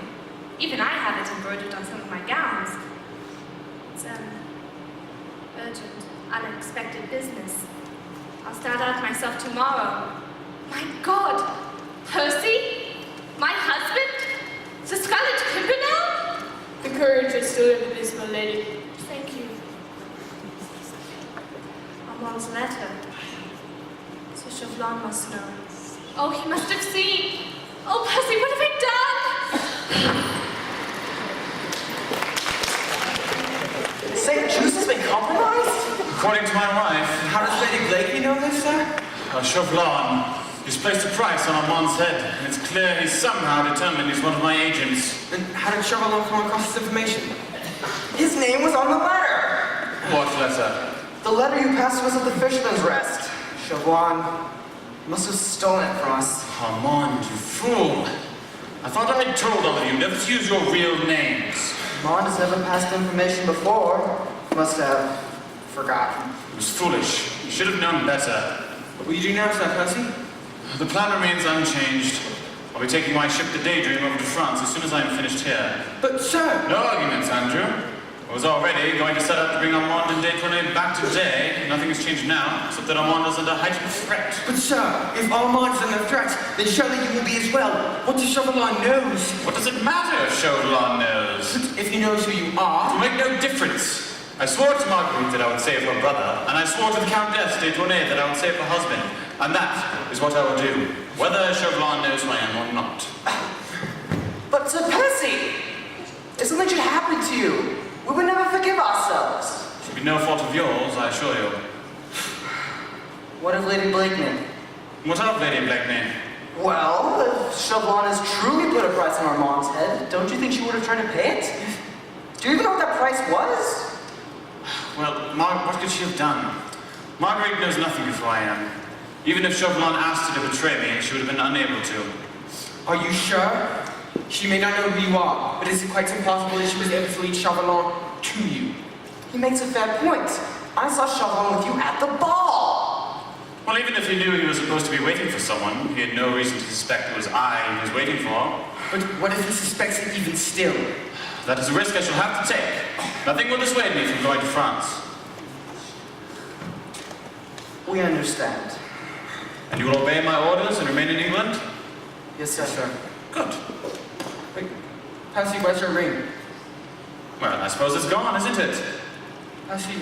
Even I have it embroidered on some of my gowns. It's urgent, unexpected business. I'll start out myself tomorrow. My God! Percy? My husband? The Scarlet Pimpernel? The courage is still invisible, lady. Thank you. Armand's letter. Sir Chauvelin must know. Oh, he must have seen. Oh, Percy, what have I done? St. Juice has been compromised? According to my wife, How does Lady Blakeney know this, sir? Chauvelin, he's placed a price on Armand's head, and it's clear he's somehow determined he's one of my agents. And how did Chauvelin come across this information? His name was on the letter. What letter? The letter you passed to us at the Fisherman's Rest. Chauvelin must have stolen it from us. Armand, you fool. I thought I had told all of you never to use your real names. Mond has never passed information before. Must have forgotten. It was foolish. You should have known better. What will you do now, Sir Percy? The plan remains unchanged. I'll be taking my ship the Daydream over to France as soon as I am finished here. But, sir... No arguments, Andrew. I was already going to set out to bring Armand and Détourné back today. Nothing has changed now, except that Armand is under heightened threat. But, sir, if Armand is under threat, then surely you will be as well. What does Chauvelin knows? What does it matter if Chauvelin knows? But if he knows who you are... It will make no difference. I swore to Marguerite that I would save her brother, and I swore to the Countess Détourné that I would save her husband. And that is what I will do, whether Chauvelin knows who I am or not. But Sir Percy, if something should happen to you, we would never forgive ourselves. It should be no fault of yours, I assure you. What of Lady Blakeney? What of Lady Blakeney? Well, if Chauvelin has truly put a price on Armand's head, don't you think she would have tried to pay it? Do you even know what that price was? Well, what could she have done? Marguerite knows nothing of who I am. Even if Chauvelin asked her to betray me, she would have been unable to. Are you sure? She may not know who you are, but is it quite impossible that she was able to lead Chauvelin to you? He makes a fair point. I saw Chauvelin with you at the ball. Well, even if he knew he was supposed to be waiting for someone, he had no reason to suspect it was I he was waiting for. But what if he suspects it even still? That is a risk I shall have to take. Nothing will dissuade me from going to France. We understand. And you will obey my orders and remain in England? Yes, sir. Good. Wait, Percy, where's your ring? Well, I suppose it's gone, isn't it? Percy,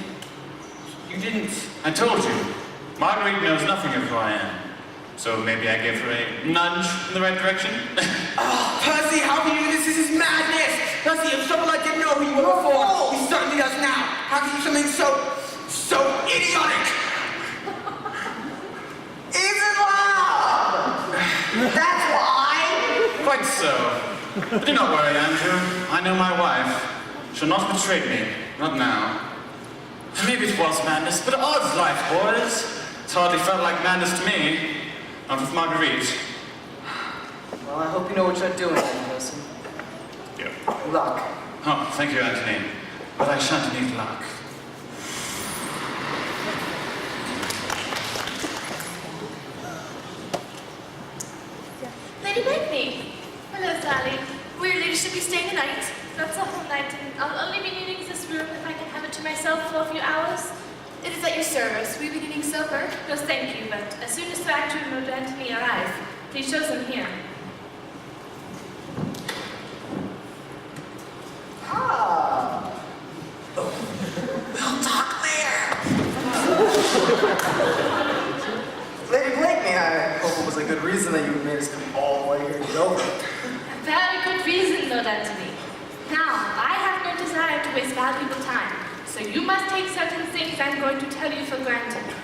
you didn't... I told you. Marguerite knows nothing of who I am. So maybe I gave her a nudge in the right direction? Oh, Percy, how can you do this? This is madness! Percy, if Chauvelin didn't know who you were before, he certainly does now. How can you do something so idiotic? He's in love! That's why! Quite so. But do not worry, Andrew. I know my wife. She'll not betray me. Not now. Maybe it was madness, but odds life, boys. It's hardly felt like madness to me. Not with Marguerite. Well, I hope you know what you're doing, Percy. Yeah. Good luck. Oh, thank you, Anthony. But I shan't need luck. Lady Blakeney. Hello, Sally. Will your ladyship be staying the night? That's a whole night, and I'll only be needing this room if I can have it to myself for a few hours. It is at your service. Will you be needing supper? No, thank you, but as soon as Sir Andrew and Lord Anthony arrive, please show them here. Ah. We'll talk there. Lady Blakeney, I hope it was a good reason that you made us come all the way here to Dover. A very good reason, Lord Anthony. Now, I have no desire to waste valuable time, so you must take certain things I'm going to tell you for granted.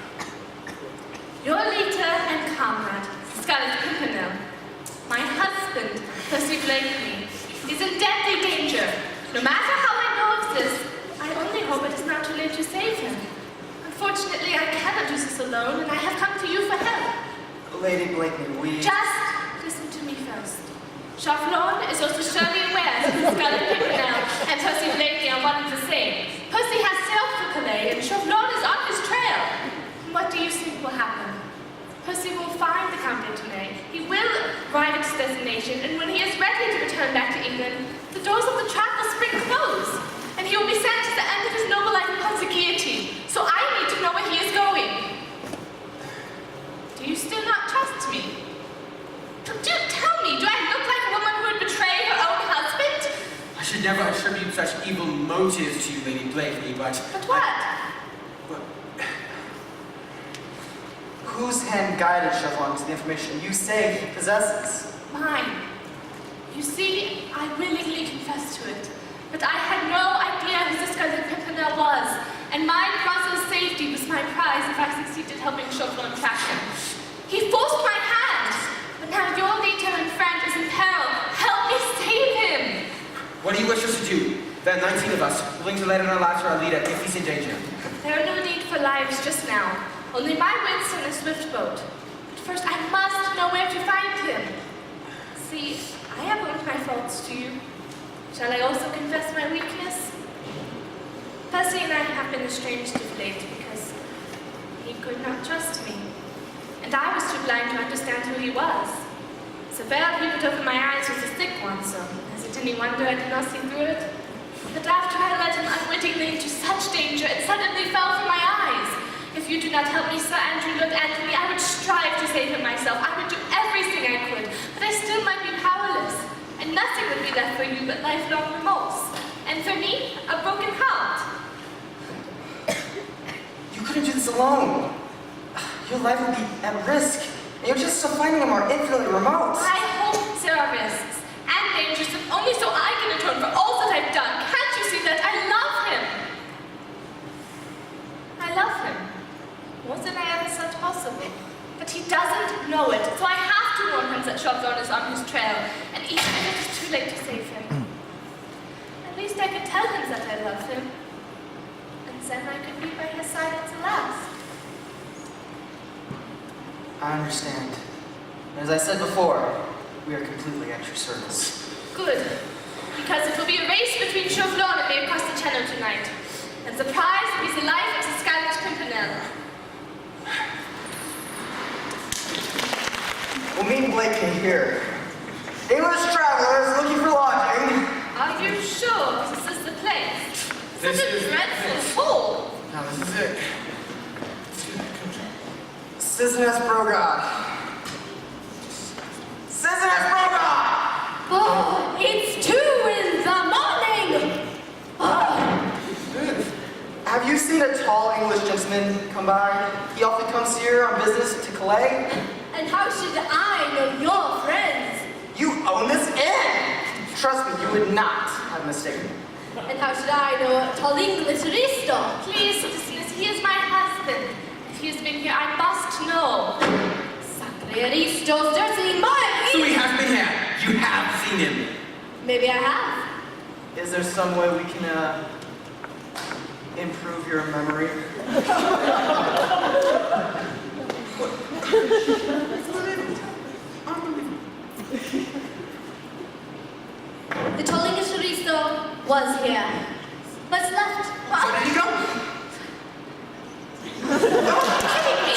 Your leader and comrade, Scarlet Pimpernel, my husband, Percy Blakeney, is in deadly danger. No matter how I know of this, I only hope it is not too late to save him. Unfortunately, I cannot do this alone, and I have come to you for help. Lady Blakeney, we... Just listen to me first. Chauvelin is also surely aware that Scarlet Pimpernel and Percy Blakeney are one and the same. Percy has sailed for Calais, and Chauvelin is on his trail. What do you think will happen? Percy will find the Count d'Etournay. He will arrive at his destination, and when he is ready to return back to England, the doors of the trap will spring closed, and he will be sent to the end of his noble life upon the guillotine. So I need to know where he is going. Do you still not trust me? Tell me, do I look like a woman who would betray her own husband? I should never attribute such evil motives to you, Lady Blakeney, but... But what? Whose hand guided Chauvelin to the information you say he possesses? Mine. You see, I willingly confess to it. But I had no idea who this Scarlet Pimpernel was, and my brother's safety was my prize if I succeeded helping Chauvelin track him. He forced my hand, but now your leader and friend is in peril. Help me save him! What do you wish us to do? There are 19 of us, willing to lay down our lives for our leader if he's in danger. There are no need for lives just now. Only my wits and a swift boat. But first I must know where to find him. See, I have owned my faults to you. Shall I also confess my weakness? Percy and I have been estranged of late because he could not trust me. And I was too blind to understand who he was. So veil he put over my eyes was a thick one, so is it any wonder I did not see through it? But after I led him unwittingly into such danger, it suddenly fell from my eyes. If you do not help me, Sir Andrew Lord Anthony, I would strive to save him myself. I would do everything I could, but I still might be powerless. And nothing would be left for you but lifelong remorse. And for me, a broken heart. You couldn't do this alone. Your life would be at risk, and you're just still finding them are infinitely remote. I hope there are risks and dangers, if only so I can atone for all that I've done. Can't you see that? I love him. I love him. More than I ever thought possible. But he doesn't know it, so I have to warn him that Chauvelin is on his trail, and even if it is too late to save him. At least I could tell him that I love him, and then I could be by his side at the last. I understand. As I said before, we are completely at your service. Good, because it will be a race between Chauvelin and me across the channel tonight, and the prize will be the life of the Scarlet Pimpernel. We'll meet Blakeney here. English travelers looking for lodging. Are you sure this is the place? This Such a is dreadful hole. Now this is it. Sisness Brogard. Sisness Brogard! Oh, it's 2 in the morning! Oh. Have you seen a tall English gentleman come by? He often comes here on business to Calais. And how should I know your friends? You own this inn! Trust me, you would not have mistaken me. And how should I know a tall English risto? Please, citizens, he is my husband. If he has been here, I must know. Sacre ristos, there's my So he has been here. You have seen him. Maybe I have. Is there some way we can, improve your memory? The tall English risto was here. What's left? So did he go? Kidding me.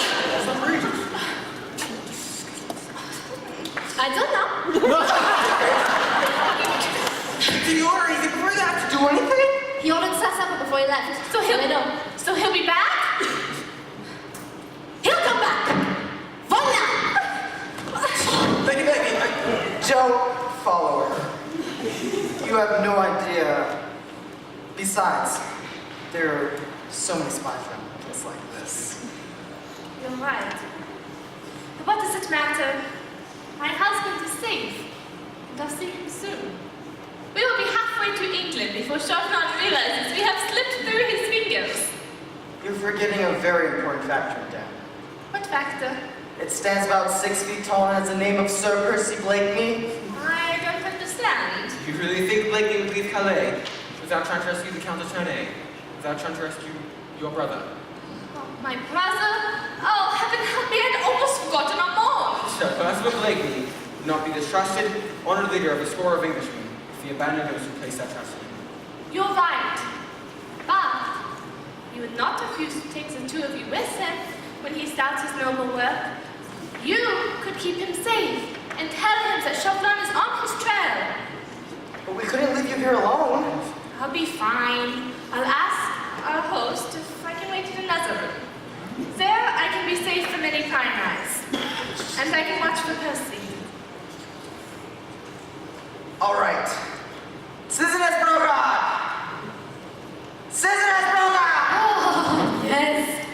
I don't know. Did he order anything before that? To do anything? He ordered supper before he left. So I know. he'll be back? He'll come back. Voila! Blakeney, don't follow her. You have no idea. Besides, there are so many spies around a place like this. You're right. But what does it matter? My husband is safe, and I'll see him soon. We will be halfway to England before Chauvelin realizes we have slipped through his fingers. You're forgetting a very important factor, Madame. What factor? It stands about 6 feet tall and has the name of Sir Percy Blakeney. I don't understand. You really think Blakeney would leave Calais without trying to rescue the Count de Tournay? Without trying to rescue your brother? Oh, my brother? Oh, heaven help me, I'd almost forgotten Armand. Sir Percival Blakeney would not be the trusted, honored leader of a score of Englishmen if he abandoned those who placed that trust in him. You're right. But you would not refuse to take the 2 of you with him when he starts his noble work. You could keep him safe and tell him that Chauvelin is on his trail. But we couldn't leave you here alone. I'll be fine. I'll ask our host if I can wait in another room. There I can be safe from any prying eyes. And I can watch for Percy. All right. Sisness Brogard! Sisness Brogard! Oh, yes.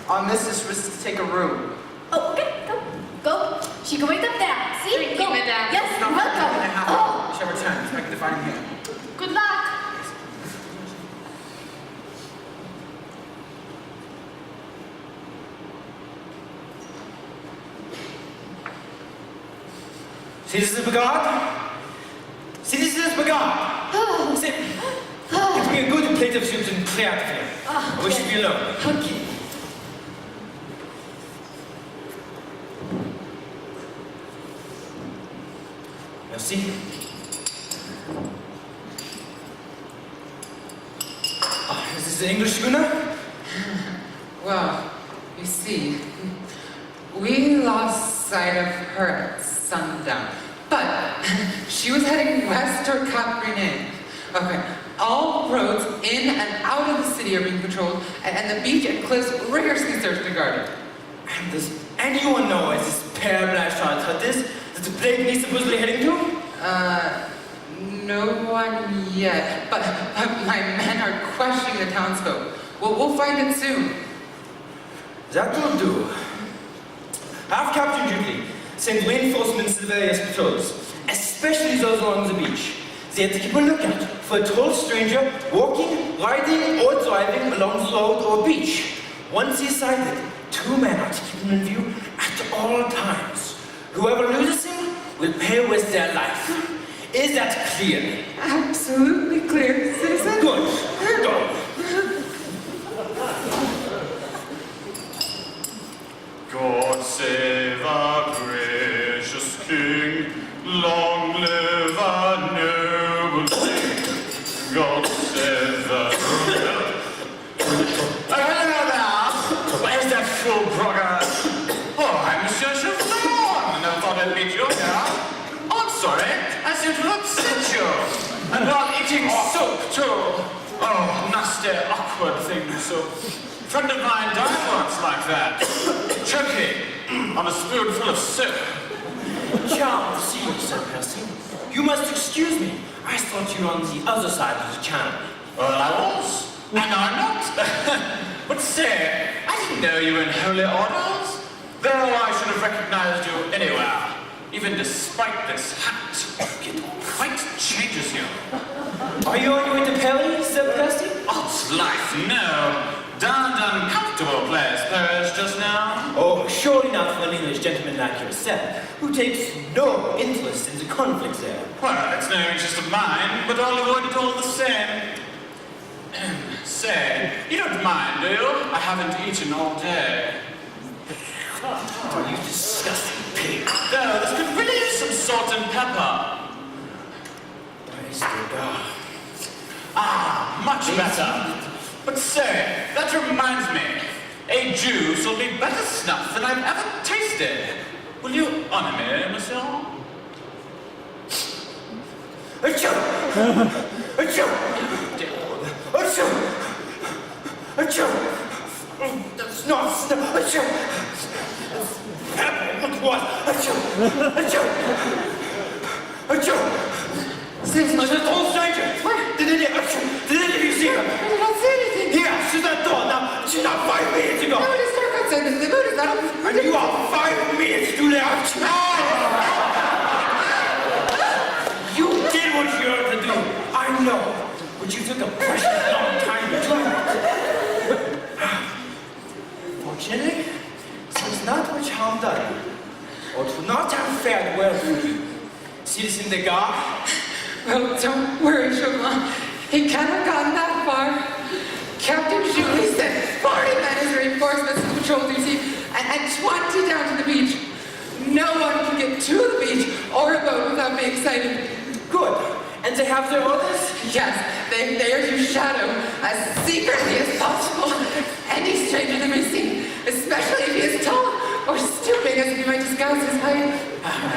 Our mistress wishes to take a room. Oh, okay, go. Go. She can wait up there. See? Thank you, go. madame. Yes, It's you're not welcome. going to happen. Oh. We shall return. Expect to find him here. Good luck. Citizens Brigade? Citizens Brigade! Sit. Get me a good plate of soup and clear out of here. I wish to be alone. Okay. Merci. is an English schooner? Well, you see, we lost sight of her at sundown. But she was heading west toward Cap Renee. Okay, all roads in and out of the city are being patrolled, and the beach and cliffs rigorously searched and guarded. And does anyone know where this Père Blanchard's hut is that the Blakeney supposedly heading to? No one yet, but my men are questioning the townsfolk. We'll find it soon. That will do. Have Captain Jutley send reinforcements to the various patrols, especially those along the beach. They have to keep a lookout for a tall stranger walking, riding, or driving along the road or beach. Once he's sighted, 2 men are to keep him in view at all times. Whoever loses him will pay with their life. Is that clear? Absolutely clear, citizen. Good. Go. God save our gracious King, long live our noble King. God save the... Hello there! Where's that fool brother? Oh, I'm Monsieur Chevron. I never thought I'd meet you here. Oh, I'm sorry. I seem to have upset you. And while eating soup, too. Oh, nasty, awkward thing. So, a friend of mine died once like that. Turkey on a spoonful of soup. Charles, see you, Sir Percy. You must excuse me. I thought you were on the other side of the channel. Well, I was. And I'm not. But say, I didn't know you were in holy orders. Though I should have recognized you anywhere. Even despite this hat. It quite changes you. Are you on your way to Paris, Sir Percy? Odds life, no. Darned uncomfortable place, Paris, just now. Oh, surely not for an English gentleman like yourself, who takes no interest in the conflicts there. Well, it's no interest of mine, but I'll avoid it all the same. Say, you don't mind, do you? I haven't eaten all day. Oh, you disgusting pig. No, this could really use some salt and pepper. Where's the dog? Ah, much better. But say, that reminds me. A Jew sold me better snuff than I've ever tasted. Will you honor me, monsieur? Achoo! Achoo! Achoo! Achoo! That's not snuff! Achoo! Look what? Achoo! Achoo! Achoo! Citizen, There's an old stranger! Did any of you see her? I did not say anything. Yeah, she's at the door now. She's not 5 minutes ago. No, it is dark outside. The moon is not up. And you are 5 minutes too late. You did what you had to do. I know. But you took a precious long time to do it. Fortunately, there was not much harm done. Or it would not have fared well for you. Citizen Degas? Well, don't worry, Chauvelin. He can't have gotten that far. Captain Julie sent 40 men as reinforcements to patrol the sea and 20 down to the beach. No one can get to the beach or a boat without being sighted. Good. And they have their orders? Yes, they are to shadow as secretly as possible any stranger they may see, especially if he is tall or stooping as if he might disguise his height.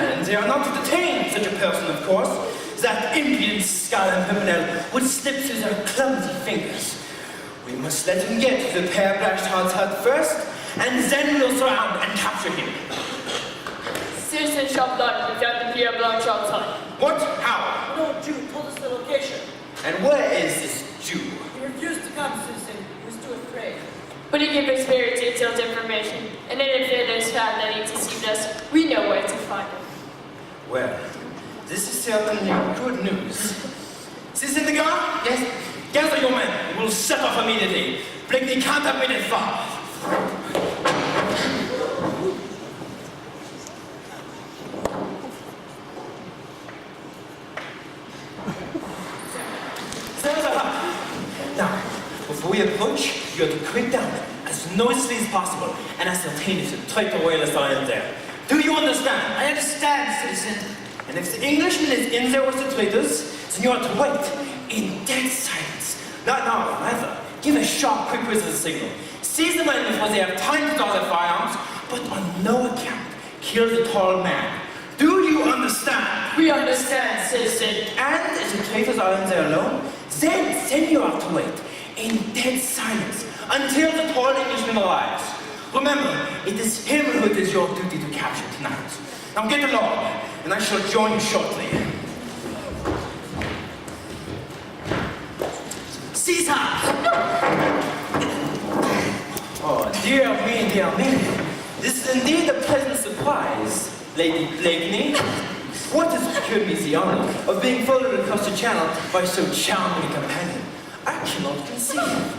And they are not to detain such a person, of course. That impudent Scarlet Pimpernel would slip through their clumsy fingers. We must let him get to the Père Blanchard's hut first, and then we'll surround and capture him. Citizen Chauvelin is at the Père Blanchard's hut. What? How? No, Jew told us the location. And where is this Jew? He refused to come, citizen. He was too afraid. But he gave us very detailed information, and then if it is found that he deceived us, we know where to find him. Well, this is certainly good news. Citizen Degas? Yes, Gather your men. We'll set off immediately. Blakeney can't have made it far. Now, before we approach, you have to creep down as noiselessly as possible and ascertain if the traitor royalists are in there. Do you understand? I understand, citizen. And if the Englishman is in there with the traitors, then you are to wait in dead silence. Not now, neither. Give a sharp, quick whistle signal. Seize the men before they have time to draw their firearms, but on no account kill the tall man. Do you understand? We understand, citizen. And if the traitors are in there alone, then send you out to wait in dead silence until the tall Englishman arrives. Remember, it is him who it is your duty to capture tonight. Now get along, and I shall join you shortly. Seize her! Oh, dear me. This is indeed a pleasant surprise, Lady Blakeney. What has procured me the honor of being followed across the channel by so charming a companion? I cannot conceive.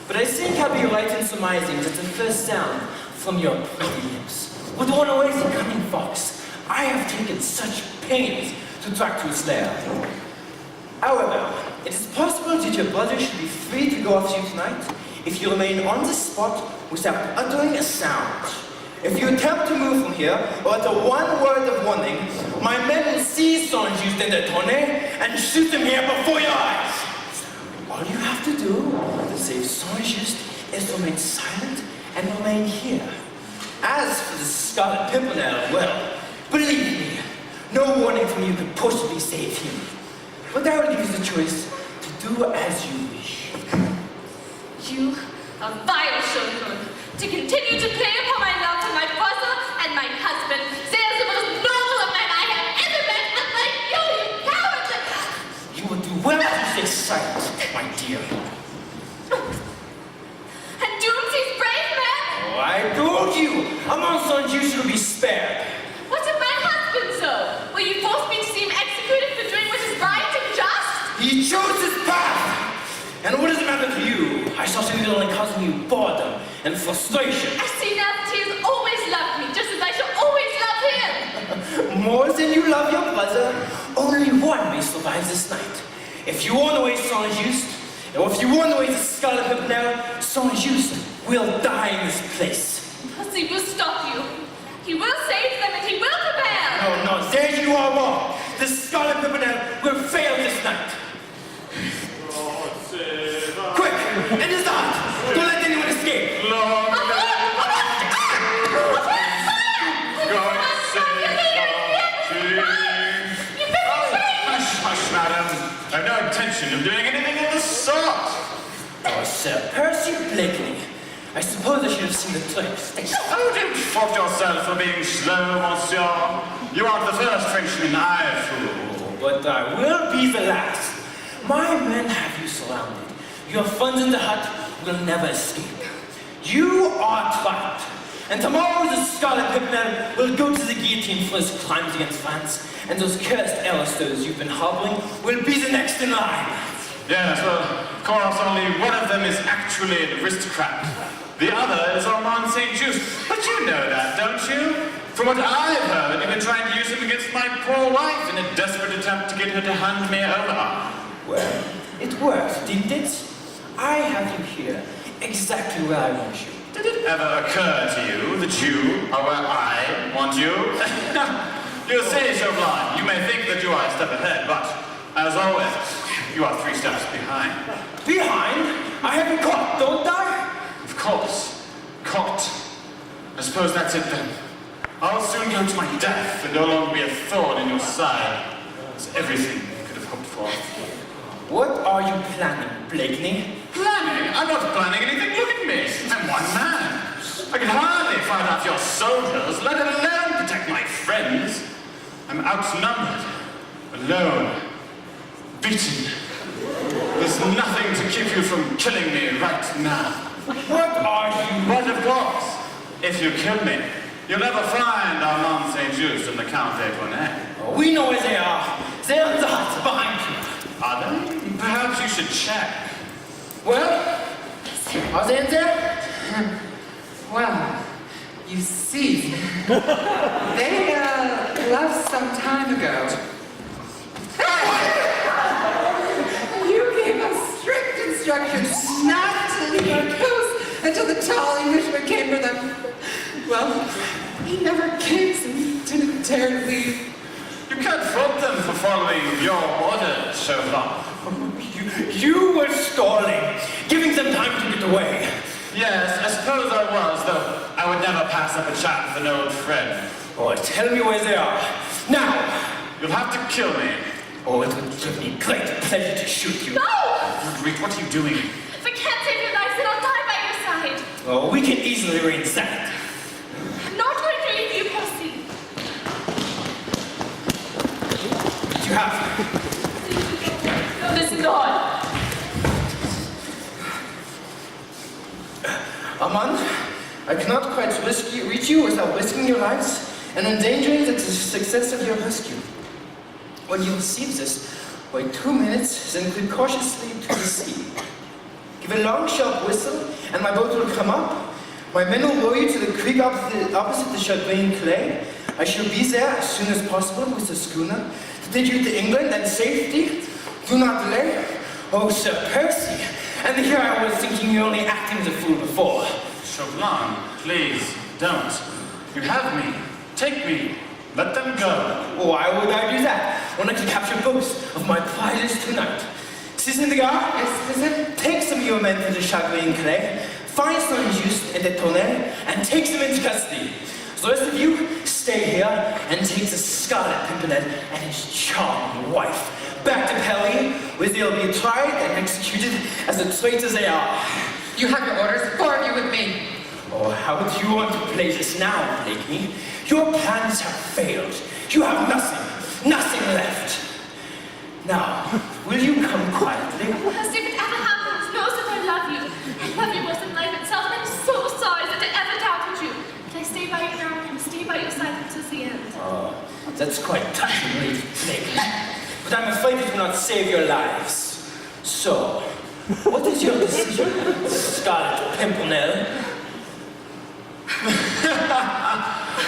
But I think I'll be right in surmising that the first sound from your pretty lips would warn away the cunning fox. I have taken such pains to track to its lair. However, it is possible that your brother should be free to go after you tonight if you remain on the spot without uttering a sound. If you attempt to move from here, or utter one word of warning, my men will seize Saint-Just de Détourné and shoot him here before your eyes. All you have to do to save Saint-Just is to remain silent and remain here. As for the Scarlet Pimpernel, well, believe me, no warning from you could possibly save him. But I will give you the choice to do as you wish. You, a vile chauffeur, to continue to play upon my love to my brother and my husband. They are the most noble of men I have ever met, unlike you, you coward! You would do well to stay silent, my dear. And Doomsy's brave man? Oh, I told you, among Saint-Just will be spared. What of my husband, sir? Will you force me to see him executed for doing what is right and just? He chose his path! And what does it matter to you? I shall see only causing you boredom and frustration. I see now that he has always loved me, just as I shall always love him. More than you love your brother, only one may survive this night. If you warn away Saint-Just, or if you warn away the Scarlet Pimpernel, Saint-Just will die in this place. Pussy will stop you. He will save them and he will prevail. No, there you are wrong. The Scarlet Pimpernel will fail this night. Quick, end his heart. Don't let anyone escape. Hush, madam. I have no intention of doing anything of the sort. Oh, Sir Percy Blakeney. I suppose I should have seen the tricks. Oh, don't fault yourself for being slow, monsieur. You aren't the first Frenchman I've fooled. But I will be the last. My men have you surrounded. Your funds in the hut will never escape. You are trapped. And tomorrow the Scarlet Pimpernel will go to the guillotine for his crimes against France, and those cursed aristos you've been harboring will be the next in line. Yes, well, of course, only one of them is actually an aristocrat. The other is Armand Saint-Just. But you know that, don't you? From what I've heard, you've been trying to use him against my poor wife in a desperate attempt to get her to hand me over. Well, it worked, didn't it? I have you here, exactly where I want you. Did it ever occur to you that you are where I want you? You say so blind. You may think that you are a step ahead, but, as always, you are 3 steps behind. Behind? I have been caught, don't I? Of course. Caught. I suppose that's it then. I'll soon go to my death and no longer be a thorn in your side. It's everything you could have hoped for. What are you planning, Blakeney? Planning? I'm not planning anything. Look at me. I'm one man. I can hardly fight off your soldiers, let alone protect my friends. I'm outnumbered, alone, beaten. There's nothing to keep you from killing me right now. What are you? But of course, if you kill me, you'll never find Armand Saint-Just and the Count d'Etournay. We know where they are. They're in the hut behind you. Are they? Perhaps you should check. Well, are they in there? Well, you see, they left some time ago. You gave us strict instructions not to leave our post until the tall Englishman came for them. Well, he never came, so we didn't dare to leave. You can't fault them for following your orders so long. You were stalling, giving them time time to get away. Yes, I suppose I was, though I would never pass up a chat with an old friend. Oh, tell me where they are. Now! You'll have to kill me. Oh, it would give me great pleasure to shoot you. No! Marguerite, what are you doing? If I can't save your lives, then I'll die by your side. Oh, we can easily arrange that. I'm not going to leave you, Percy. You have... This God. Armand, I cannot quite reach you without risking your lives and endangering the success of your rescue. When you receive this, wait 2 minutes, then creep cautiously to the sea. Give a long, sharp whistle, and my boat will come up. My men will row you to the creek opposite the Chagrin Clay. I shall be there as soon as possible with the schooner to take you to England and safety. Do not delay. Oh, Sir Percy. And here I was thinking you only acting the fool before. Chauvelin, please, don't. You have me. Take me. Let them go. Why would I do that when I can capture both of my prizes tonight? Citizen de Gare, Yes, citizen? take some of your men to the Chagrin Clay, find Saint-Just and Detonel, and take them into custody. The rest of you, stay here and take the Scarlet Pimpernel and his charming wife back to Paris, where they'll be tried and executed as the traitors they are. You have your orders, 4 of you with me. Oh, how do you want to play this now, Blakeney? Your plans have failed. You have nothing left. Now, will you come quietly? Percy, if it ever happens, know that I love you. I love you more than life itself, and I'm so sorry that I ever doubted you. But I stay by you now, and stay by your side until the end. Oh, that's quite touching, Lady Blakeney. But I'm afraid it will not save your lives. So, what is your decision, Scarlet Pimpernel?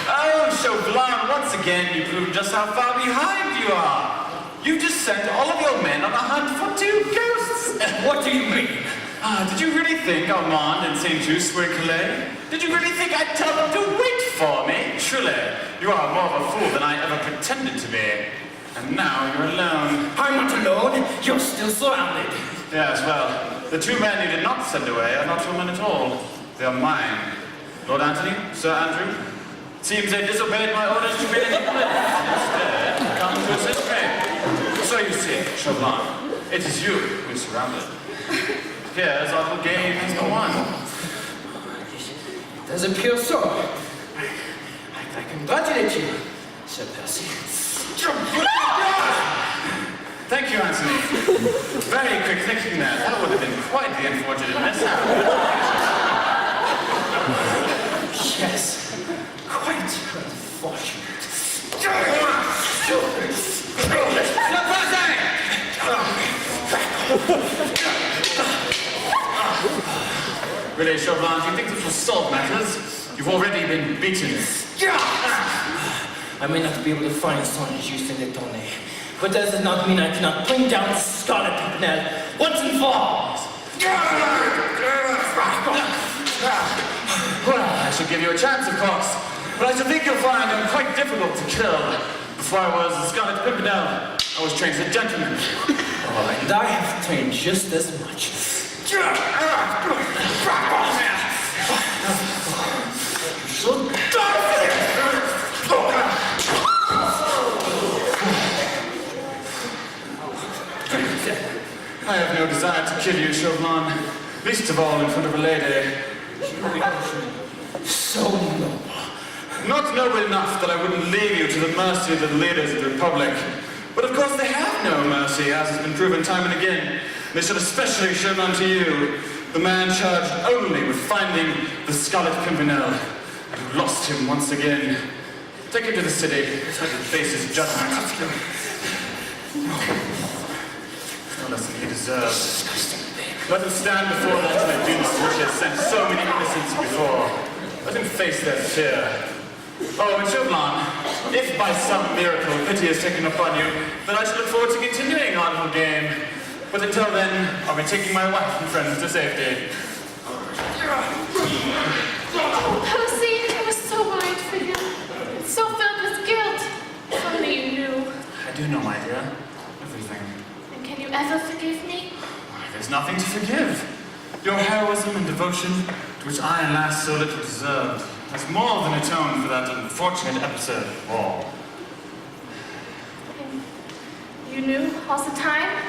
Oh, Chauvelin, once again you prove just how far behind you are. You've just sent all of your men on a hunt for 2 ghosts. What do you mean? Did you really think Armand and St. Just were in Calais? Did you really think I'd tell them to wait for me? Truly, you are more of a fool than I ever pretended to be. And now you're alone. I'm not alone. You're still surrounded. Yes, well, the 2 men you did not send away are not your men at all. They are mine. Lord Anthony, Sir Andrew, seems they disobeyed my orders to be in England. Instead, come to assist me. So you see, Chauvelin, it is you who is surrounded. Here's our little game has been won. It does appear so. I congratulate you, Sir Percy. Thank you, Anthony. Very quick thinking there. That would have been quite the unfortunate mishap. Yes, quite unfortunate. Really, Chauvelin, do you think this will solve matters? You've already been beaten. I may not be able to find Saint-Just and Detonel, but that does not mean I cannot bring down Scarlet Pimpernel once and for all. Well, I shall give you a chance, of course, but I should think you'll find him quite difficult to kill. Before I was the Scarlet Pimpernel, I was trained as a gentleman. Oh, and I have trained just as much. I have no desire to kill you, Chauvelin, least of all in front of a lady. So noble. Not noble enough that I wouldn't leave you to the mercy of the leaders of the Republic. But of course they have no mercy, as has been proven time and again. They should especially show none to you, the man charged only with finding the Scarlet Pimpernel, and who lost him once again. Take him to the city, so he can face his judgment. No less than he deserves. Let him stand before the tribunal which has sent so many innocents before. Let him face their fear. Oh, and Chauvelin, if by some miracle pity is taken upon you, then I shall look forward to continuing our little game. But until then, I'll be taking my wife and friends to safety. Percy, I was so worried for you. So filled with guilt. If only you knew. I do know, my dear. Everything. And can you ever forgive me? Why, there's nothing to forgive. Your heroism and devotion, to which I, alas, so little deserved, has more than atoned for that unfortunate episode of war. You knew all the time?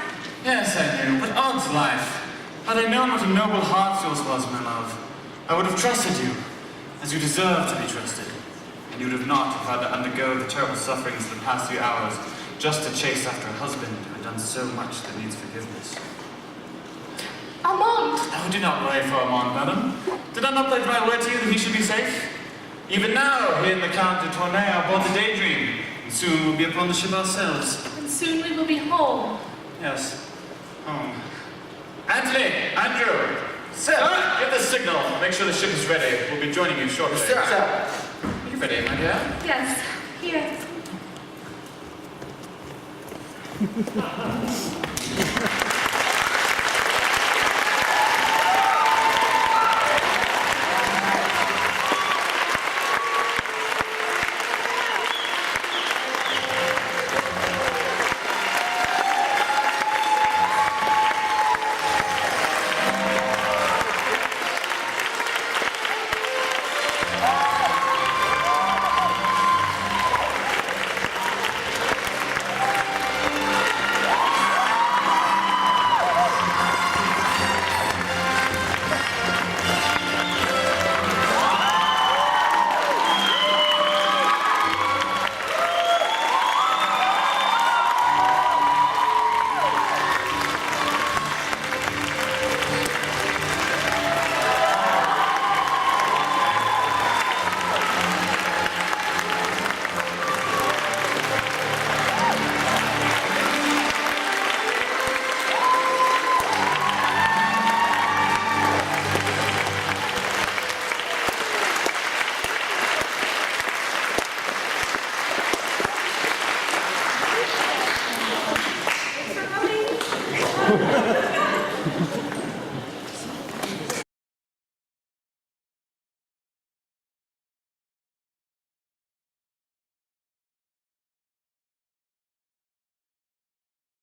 Yes, I knew, but odds life. Had I known what a noble heart yours was, my love, I would have trusted you, as you deserve to be trusted. And you would have not have had to undergo the terrible sufferings of the past few hours just to chase after a husband who had done so much that needs forgiveness. Armand! Oh, do not worry for Armand, madam. Did I not pledge my word to you that he should be safe? Even now, he and the Count de Tournai are aboard the Daydream, and soon we'll be upon the ship ourselves. And soon we will be home. Yes, home. Anthony! Andrew! Sir! Give the signal. Make sure the ship is ready. We'll be joining you shortly. Sir. Are you ready, my dear? Yes, here.